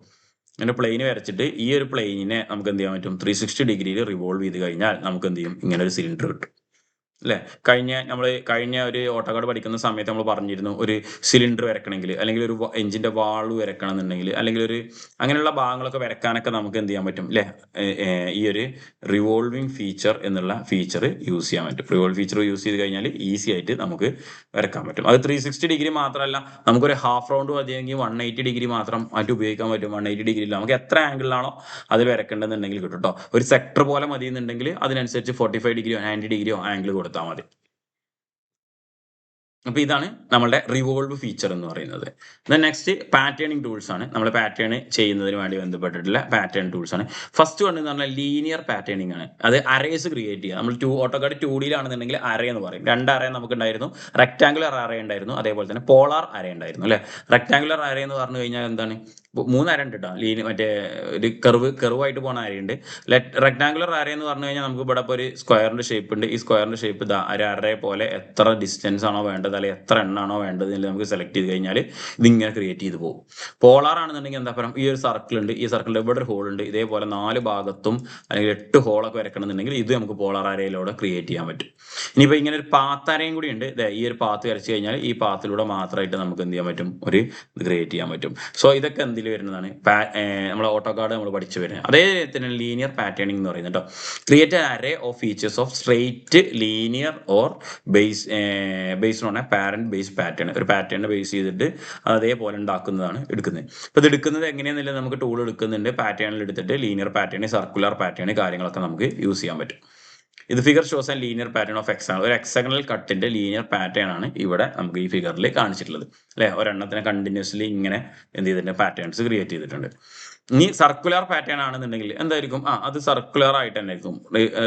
ഇങ്ങനെ പ്ലെയിൻ വരച്ചിട്ട് ഈ ഒരു പ്ലെയിനിനെ നമുക്ക് എന്ത് ചെയ്യാൻ പറ്റും, 360 ഡിഗ്രിയിൽ റിവോൾവ് ചെയ്ത് കഴിഞ്ഞാൽ നമുക്ക് എന്ത് ചെയ്യും, ഇങ്ങനെ ഒരു സിലിണ്ടർ കിട്ടും അല്ലെ. കഴിഞ്ഞ ഒരു ഓട്ടോകാഡ് പഠിക്കുന്ന സമയത്ത് നമ്മൾ പറഞ്ഞിരുന്നു, ഒരു സിലിണ്ടർ വരക്കണമെങ്കിൽ അല്ലെങ്കിൽ ഒരു എഞ്ചിന്റെ വാൾവ് വരക്കണം എന്നുണ്ടെങ്കിൽ അല്ലെങ്കിൽ ഒരു അങ്ങനെയുള്ള ഭാഗങ്ങളൊക്കെ വരക്കാനൊക്കെ നമുക്ക് എന്ത് ചെയ്യാൻ പറ്റും അല്ലെ, ഈ ഒരു റിവോൾവിംഗ് ഫീച്ചർ എന്നുള്ള ഫീച്ചർ യൂസ് ചെയ്യാൻ പറ്റും. റിവോൾവ് ഫീച്ചർ യൂസ് ചെയ്ത് കഴിഞ്ഞാൽ ഈസി ആയിട്ട് നമുക്ക് വരക്കാൻ പറ്റും. അത് 360 ഡിഗ്രി മാത്രമല്ല, നമുക്കൊരു ഹാഫ് റൗണ്ട് മതിയെങ്കിൽ 180 ഡിഗ്രി മാത്രം ആയിട്ട് ഉപയോഗിക്കാൻ പറ്റും. 180 ഡിഗ്രിയിൽ നമുക്ക് എത്ര ആംഗിളിലാണോ അതിൽ വരക്കേണ്ടതെന്നുണ്ടെങ്കിൽ കിട്ടും കേട്ടോ. ഒരു സെക്ടർ പോലെ മതി എന്നുണ്ടെങ്കിൽ അതിനനുസരിച്ച് 45 ഡിഗ്രിയോ 90 ഡിഗ്രിയോ ആംഗിൾ കൊടുത്താൽ മതി. അപ്പൊ ഇതാണ് നമ്മളുടെ റിവോൾവ് ഫീച്ചർ എന്ന് പറയുന്നത്. നെക്സ്റ്റ് പാറ്റേണിംഗ് ടൂൾസ് ആണ്. നമ്മൾ പാറ്റേൺ ചെയ്യുന്നതിന് വേണ്ടി ബന്ധപ്പെട്ടിട്ടുള്ള പാറ്റേൺ ടൂൾസ് ആണ്. ഫസ്റ്റ് വൺ എന്ന് പറഞ്ഞാൽ ലീനിയർ പാറ്റേണിംഗ് ആണ്. അത് അറേസ് ക്രിയേറ്റ് ചെയ്യുക. നമ്മൾ ഓട്ടോകാഡ് 2D ലാണെന്നുണ്ടെങ്കിൽ അറേ എന്ന് പറയും. 2 അറേ നമുക്ക് ഉണ്ടായിരുന്നു. റെക്ടാങ്കുലർ അറേ ഉണ്ടായിരുന്നു, അതേപോലെ തന്നെ പോളാർ അറേ ഉണ്ടായിരുന്നു അല്ലെ. റെക്ടാങ്കുലർ അറേ എന്ന് പറഞ്ഞു കഴിഞ്ഞാൽ എന്താണ്, 3 അര ഉണ്ട് കേട്ടോ. മറ്റേ ഒരു കർവായിട്ട് പോകുന്ന അരയുണ്ട്. റെക്ടാങ്കുലർ അറേ എന്ന് പറഞ്ഞു കഴിഞ്ഞാൽ നമുക്ക് ഇവിടെ ഇപ്പോൾ ഒരു സ്ക്വയറിന്റെ ഷേപ്പ് ഉണ്ട്. ഈ സ്ക്വയറിന്റെ ഷേപ്പ് ഒരു അറേ പോലെ എത്ര ഡിസ്റ്റൻസ് ആണോ വേണ്ടത് അല്ലെങ്കിൽ എത്ര എണ്ണാണോ വേണ്ടത് എന്ന് നമുക്ക് സെലക്ട് ചെയ്ത് കഴിഞ്ഞാൽ ഇതിങ്ങനെ ക്രിയേറ്റ് ചെയ്ത് പോകും. പോളാർ ആണെന്നുണ്ടെങ്കിൽ എന്താ പറയുക, ഈ ഒരു സർക്കിൾ ഉണ്ട്, ഈ സർക്കിളിൽ ഇവിടെ ഒരു ഹോൾ ഉണ്ട്, ഇതേപോലെ 4 ഭാഗത്തും അല്ലെങ്കിൽ 8 ഹോളൊക്കെ വരക്കണമെന്നുണ്ടെങ്കിൽ ഇത് നമുക്ക് പോളാർ അരയിലൂടെ ക്രിയേറ്റ് ചെയ്യാൻ പറ്റും. ഇനിയിപ്പോൾ ഇങ്ങനെ ഒരു പാത്ത് അരയും കൂടി ഉണ്ട്. ഈ ഒരു പാത്ത് വരച്ച് കഴിഞ്ഞാൽ ഈ പാത്തിലൂടെ മാത്രമായിട്ട് നമുക്ക് എന്ത് ചെയ്യാൻ പറ്റും, ഒരു ക്രിയേറ്റ് ചെയ്യാൻ പറ്റും. സോ ഇതൊക്കെ എന്തിൽ വരുന്നതാണ്, നമ്മളെ ഓട്ടോകാഡ് നമ്മൾ പഠിച്ചു വരുന്നത്. അതേ തന്നെ ലീനിയർ പാറ്റേണിംഗ് എന്ന് പറയുന്നത് കേട്ടോ. Create an array of features of straight linear or based on A parent base pattern. ഒരു പാറ്റേണിനെ ബേസ് ചെയ്തിട്ട് അതേപോലെ ഉണ്ടാക്കുന്നതാണ് എടുക്കുന്നത്. അപ്പോൾ ഇത് എടുക്കുന്നത് എങ്ങനെയാണെന്നില്ല നമുക്ക് ടൂൾ എടുക്കുന്നുണ്ട്. പാറ്റേണിൽ എടുത്തിട്ട് ലീനിയർ പാറ്റേൺ, സർക്കുലർ പാറ്റേൺ കാര്യങ്ങളൊക്കെ നമുക്ക് യൂസ് ചെയ്യാൻ പറ്റും. ഇത് figure shows and linear pattern of example. ഒരു എക്സഗണൽ കട്ടിന്റെ ലീനിയർ പാറ്റേൺ ആണ് ഇവിടെ നമുക്ക് ഈ ഫിഗറിൽ കാണിച്ചിട്ടുള്ളത് അല്ലെ. ഒരെണ്ണത്തിനെ കണ്ടിന്യൂസ്ലി ഇങ്ങനെ എന്ത് ചെയ്തിട്ടുണ്ട്, പാറ്റേൺസ് ക്രിയേറ്റ് ചെയ്തിട്ടുണ്ട്. ഇനി സർക്കുലർ പാറ്റേൺ ആണെന്നുണ്ടെങ്കിൽ എന്തായിരിക്കും, അത് സർക്കുലർ ആയിട്ട് തന്നെ ആയിരിക്കും.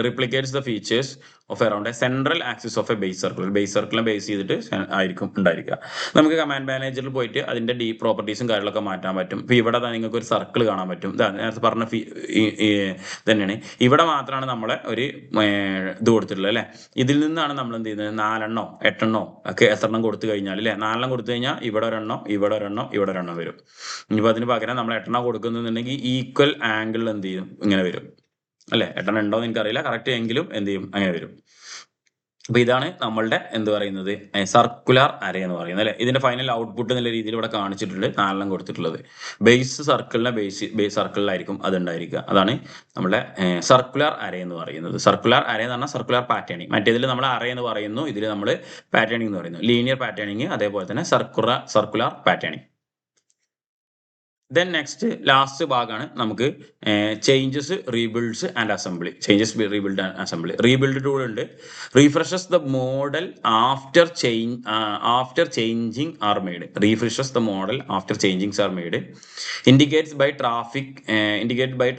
Replicates the features of around a central axis of a base circle. Base സർക്കിളിനെ ബേസ് ചെയ്തിട്ട് ആയിരിക്കും ഉണ്ടായിരിക്കുക. നമുക്ക് കമാൻഡ് മാനേജറിൽ പോയിട്ട് അതിന്റെ ഡീപ് പ്രോപ്പർട്ടീസും കാര്യങ്ങളൊക്കെ മാറ്റാൻ പറ്റും. ഇപ്പൊ ഇവിടെ നിങ്ങൾക്ക് ഒരു സർക്കിൾ കാണാൻ പറ്റും. നേരത്തെ പറഞ്ഞ തന്നെയാണ്. ഇവിടെ മാത്രമാണ് നമ്മളെ ഒരു ഇത് കൊടുത്തിട്ടുള്ളത് അല്ലെ. ഇതിൽ നിന്നാണ് നമ്മൾ എന്ത് ചെയ്യുന്നത്, 4 എണ്ണോ 8 എണ്ണോ ഒക്കെ എത്രണ്ണം കൊടുത്തു കഴിഞ്ഞാൽ അല്ലെ, 4 എണ്ണം കൊടുത്തു കഴിഞ്ഞാൽ ഇവിടെ ഒരെണ്ണം ഇവിടെ ഒരെണ്ണം ഇവിടെ ഒരെണ്ണം വരും. ഇനിയിപ്പോൾ അതിന് പകരം നമ്മൾ 8 എണ്ണം കൊടുക്കുന്നുണ്ടെങ്കിൽ ഈക്വൽ ആംഗിളിൽ എന്ത് ചെയ്യും, ഇങ്ങനെ വരും അല്ലെ. 8 എണ്ണം ഉണ്ടോ എന്ന് എനിക്കറിയില്ല കറക്റ്റ്, എങ്കിലും എന്ത് ചെയ്യും, അങ്ങനെ വരും. അപ്പൊ ഇതാണ് നമ്മളുടെ എന്ത് പറയുന്നത് സർക്കുലർ അറേ എന്ന് പറയുന്നത് അല്ലെ. ഇതിന്റെ ഫൈനൽ ഔട്ട്പുട്ട് എന്നുള്ള രീതിയിൽ ഇവിടെ കാണിച്ചിട്ടുണ്ട് 4 കൊടുത്തിട്ടുള്ളത്. ബേസ് സർക്കിളിനെ ബേസ് സർക്കിളിലായിരിക്കും അത് ഉണ്ടായിരിക്കുക. അതാണ് നമ്മുടെ സർക്കുലർ അറേ എന്ന് പറയുന്നത്. സർക്കുലർ അറേ എന്ന് പറഞ്ഞാൽ സർക്കുലർ പാറ്റേണിങ്. മറ്റേതിൽ നമ്മൾ അറേ എന്ന് പറയുന്നു, ഇതിൽ നമ്മൾ പാറ്റേണിങ് എന്ന് പറയുന്നു. ലീനിയർ പാറ്റേണിങ്, അതേപോലെ തന്നെ circular patterning. Then next last ഭാഗമാണ് നമുക്ക് changes, rebuilds and assembly. Changes, rebuild and assembly. Rebuild tool ഉണ്ട്. Refreshes the model after changing are made. Refreshes the model after changings are made. Indicated by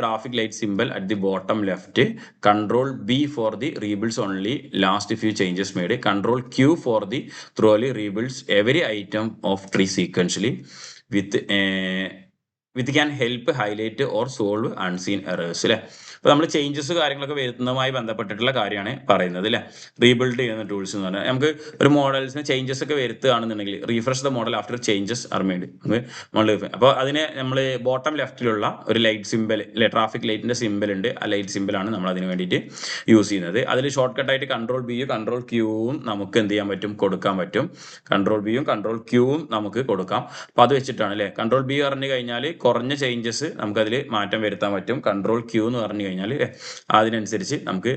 traffic light symbol at the bottom left. Control B for the rebuilds only last few changes made. Control Q for the thoroughly rebuilds every item of tree sequentially with can help highlight or solve unseen errors അല്ലേ. അപ്പോൾ നമ്മൾ changes കാര്യങ്ങളൊക്കെ വരുന്നതുമായി ബന്ധപ്പെട്ടിട്ടുള്ള കാര്യമാണ് പറയുന്നത് അല്ലേ. Rebuild ചെയ്യുന്ന tools എന്ന് പറഞ്ഞാൽ നമുക്ക് ഒരു മോഡൽസിന് ചേഞ്ചസ് ഒക്കെ വരുത്തുകയാണെന്നുണ്ടെങ്കിൽ refresh the model after changes are made. അപ്പോൾ അതിന് നമ്മൾ ബോട്ടം ലെഫ്റ്റിലുള്ള ഒരു ലൈറ്റ് സിമ്പൽ അല്ലെ, ട്രാഫിക് ലൈറ്റിന്റെ സിമ്പൽ ഉണ്ട്. ആ ലൈറ്റ് സിമ്പലാണ് നമ്മൾ അതിന് വേണ്ടിയിട്ട് യൂസ് ചെയ്യുന്നത്. അതിൽ ഷോർട്ട് കട്ടായിട്ട് കൺട്രോൾ ബിയും കൺട്രോൾ ക്യൂവും നമുക്ക് എന്ത് ചെയ്യാൻ പറ്റും, കൊടുക്കാൻ പറ്റും. കൺട്രോൾ ബിയും കൺട്രോൾ ക്യൂവും നമുക്ക് കൊടുക്കാം. അപ്പോൾ അത് വെച്ചിട്ടാണ് അല്ലേ. കൺട്രോൾ ബി പറഞ്ഞു കഴിഞ്ഞാൽ കുറഞ്ഞ ചേഞ്ചസ് നമുക്കതിൽ മാറ്റം വരുത്താൻ പറ്റും. കൺട്രോൾ ക്യൂ എന്ന് പറഞ്ഞു കഴിഞ്ഞാൽ അതിനനുസരിച്ച്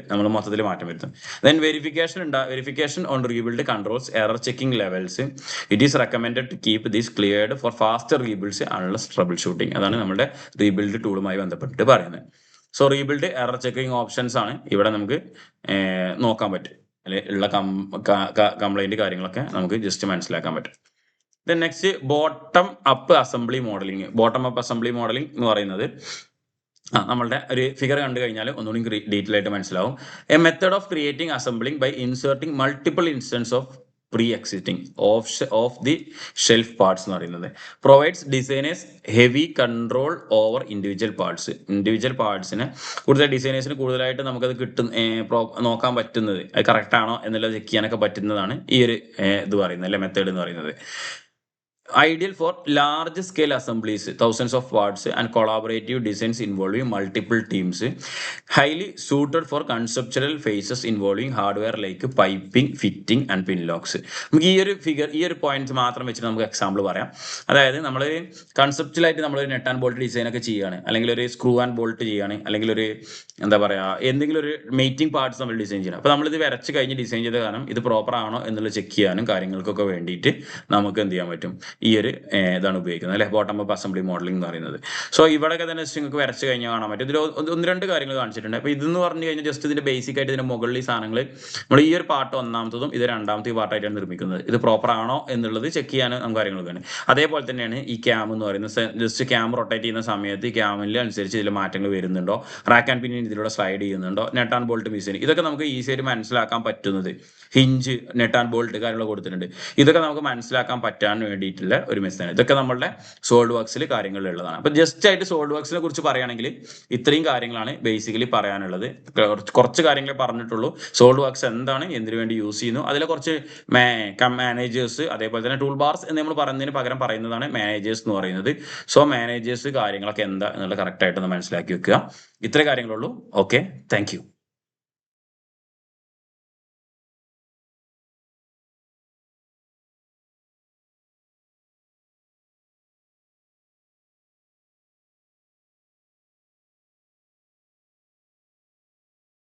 നമ്മൾ മൊത്തത്തിൽ മാറ്റം വരുത്തും. Then verification on rebuild controls error checking levels. It is recommended to keep these cleared for faster rebuilds unless troubleshooting. അതാണ് നമ്മുടെ റീബിൽഡ് ടൂളുമായി ബന്ധപ്പെട്ട് പറയുന്നത്. So rebuild error checking options ആണ് ഇവിടെ നമുക്ക് നോക്കാൻ പറ്റും അല്ലെ. ഉള്ള കംപ്ലൈന്റ് കാര്യങ്ങളൊക്കെ നമുക്ക് ജസ്റ്റ് മനസ്സിലാക്കാൻ പറ്റും. Then next bottom up assembly modelling. Bottom up assembly modelling എന്ന് പറയുന്നത് നമ്മളുടെ ഒരു ഫിഗർ കണ്ടു കഴിഞ്ഞാൽ ഒന്നുകൂടി ഡീറ്റെയിൽ ആയിട്ട് മനസ്സിലാവും. A method of creating assembling by inserting multiple instance of pre existing off the shelf parts എന്ന് പറയുന്നത് provides designers heavy control over individual പാർട്സിന് ഡിസൈനേഴ്സിന് കൂടുതലായിട്ട് നമുക്കത് നോക്കാൻ പറ്റുന്നത്, അത് കറക്റ്റ് ആണോ എന്നുള്ളത് ചെക്ക് ചെയ്യാനൊക്കെ പറ്റുന്നതാണ് ഈ ഒരു ഇത് പറയുന്നത് അല്ലെ, മെത്തേഡ് എന്ന് പറയുന്നത്. Ideal for large scale assemblies, thousands of parts and collaborative designs involving multiple teams. Highly suited for conceptual phases involving hardware like piping, fitting and pin locks. നമുക്ക് ഈ ഒരു പോയിന്റ്സ് മാത്രം വെച്ചിട്ട് നമുക്ക് എക്സാമ്പിൾ പറയാം. അതായത് നമ്മൾ കൺസെപ്റ്റലായിട്ട് നമ്മളൊരു നെറ്റ് ആൻഡ് ബോൾട്ട് ഡിസൈൻ ഒക്കെ ചെയ്യുകയാണ്, അല്ലെങ്കിൽ ഒരു സ്ക്രൂ ആൻഡ് ബോൾട്ട് ചെയ്യുകയാണ്, അല്ലെങ്കിൽ ഒരു എന്താ പറയുക എന്തെങ്കിലും ഒരു മെയ്റ്റിംഗ് പാർട്സ് നമ്മൾ ഡിസൈൻ ചെയ്യണം. അപ്പോൾ നമ്മളിത് വരച്ച് കഴിഞ്ഞ് ഡിസൈൻ ചെയ്ത കാരണം ഇത് പ്രോപ്പർ ആണോ എന്നുള്ളത് ചെക്ക് ചെയ്യാനും കാര്യങ്ങൾക്കൊക്കെ വേണ്ടിയിട്ട് നമുക്ക് എന്ത് ചെയ്യാൻ പറ്റും, ഈ ഒരു ഇതാണ് ഉപയോഗിക്കുന്നത് അല്ലെ, ബോട്ടം അപ്പ് അസംബ്ലി മോഡലിംഗ് എന്ന് പറയുന്നത്. സോ ഇവിടെയൊക്കെ തന്നെ നിങ്ങൾക്ക് വരച്ച് കഴിഞ്ഞാൽ കാണാൻ പറ്റും. ഇതിൽ 1-2 കാര്യങ്ങൾ കാണിച്ചിട്ടുണ്ട്. അപ്പോൾ ഇതെന്ന് പറഞ്ഞു കഴിഞ്ഞാൽ ജസ്റ്റ് ഇതിന്റെ ബേസിക് ആയിട്ട് ഇതിന്റെ മുകളിൽ ഈ സാധനങ്ങൾ നമ്മൾ ഈ ഒരു പാർട്ട് ഒന്നാമത്തതും ഇത് രണ്ടാമത്തെ പാർട്ടായിട്ടാണ് നിർമ്മിക്കുന്നത്. ഇത് പ്രോപ്പർ ആണോ എന്നുള്ളത് ചെക്ക് ചെയ്യാൻ നമുക്ക് കാര്യങ്ങളൊക്കെ ആണ്. അതേപോലെ തന്നെയാണ് ഈ ക്യാം എന്ന് പറയുന്നത്. ജസ്റ്റ് ക്യാം റൊട്ടേറ്റ് ചെയ്യുന്ന സമയത്ത് ക്യാമിൽ അനുസരിച്ച് ഇതിൽ മാറ്റങ്ങൾ വരുന്നുണ്ടോ, റാക്ക് ആൻഡ് പിൻ ഇതിലൂടെ സ്ലൈഡ് ചെയ്യുന്നുണ്ടോ, നെറ്റ് ആൻഡ് ബോൾട്ട് മിഷീൻ, ഇതൊക്കെ നമുക്ക് ഈസി ആയിട്ട് മനസ്സിലാക്കാൻ പറ്റുന്നത്. ഹിഞ്ച്, നെറ്റ് ആൻഡ് ബോൾട്ട് കാര്യങ്ങൾ കൊടുത്തിട്ടുണ്ട്. ഇതൊക്കെ നമുക്ക് മനസ്സിലാക്കാൻ പറ്റാൻ വേണ്ടിയിട്ടുള്ള ഒരു മെത്തേഡ്. ഇതൊക്കെ നമ്മളുടെ സോൾഡ് വർക്സിൽ കാര്യങ്ങളുള്ളതാണ്. അപ്പൊ ജസ്റ്റ് ആയിട്ട് സോൾഡ് വർക്സിനെ കുറിച്ച് പറയുകയാണെങ്കിൽ ഇത്രയും കാര്യങ്ങളാണ് ബേസിക്കലി പറയാനുള്ളത്. കുറച്ച് കാര്യങ്ങളെ പറഞ്ഞിട്ടുള്ളൂ. സോൾഡ് വർക്സ് എന്താണ്, എന്തിനു വേണ്ടി യൂസ് ചെയ്യുന്നു, അതിലെ കുറച്ച് മാനേജേഴ്സ്, അതേപോലെ തന്നെ ടൂൾ ബാർസ് എന്ന് നമ്മൾ പറയുന്നതിന് പകരം പറയുന്നതാണ് മാനേജേഴ്സ് എന്ന് പറയുന്നത്. സോ മാനേജേഴ്സ് കാര്യങ്ങളൊക്കെ എന്താ എന്നുള്ള കറക്റ്റ് ആയിട്ട് ഒന്ന് മനസ്സിലാക്കി വെക്കുക. ഇത്രേ കാര്യങ്ങളുള്ളൂ. Okay, thank you.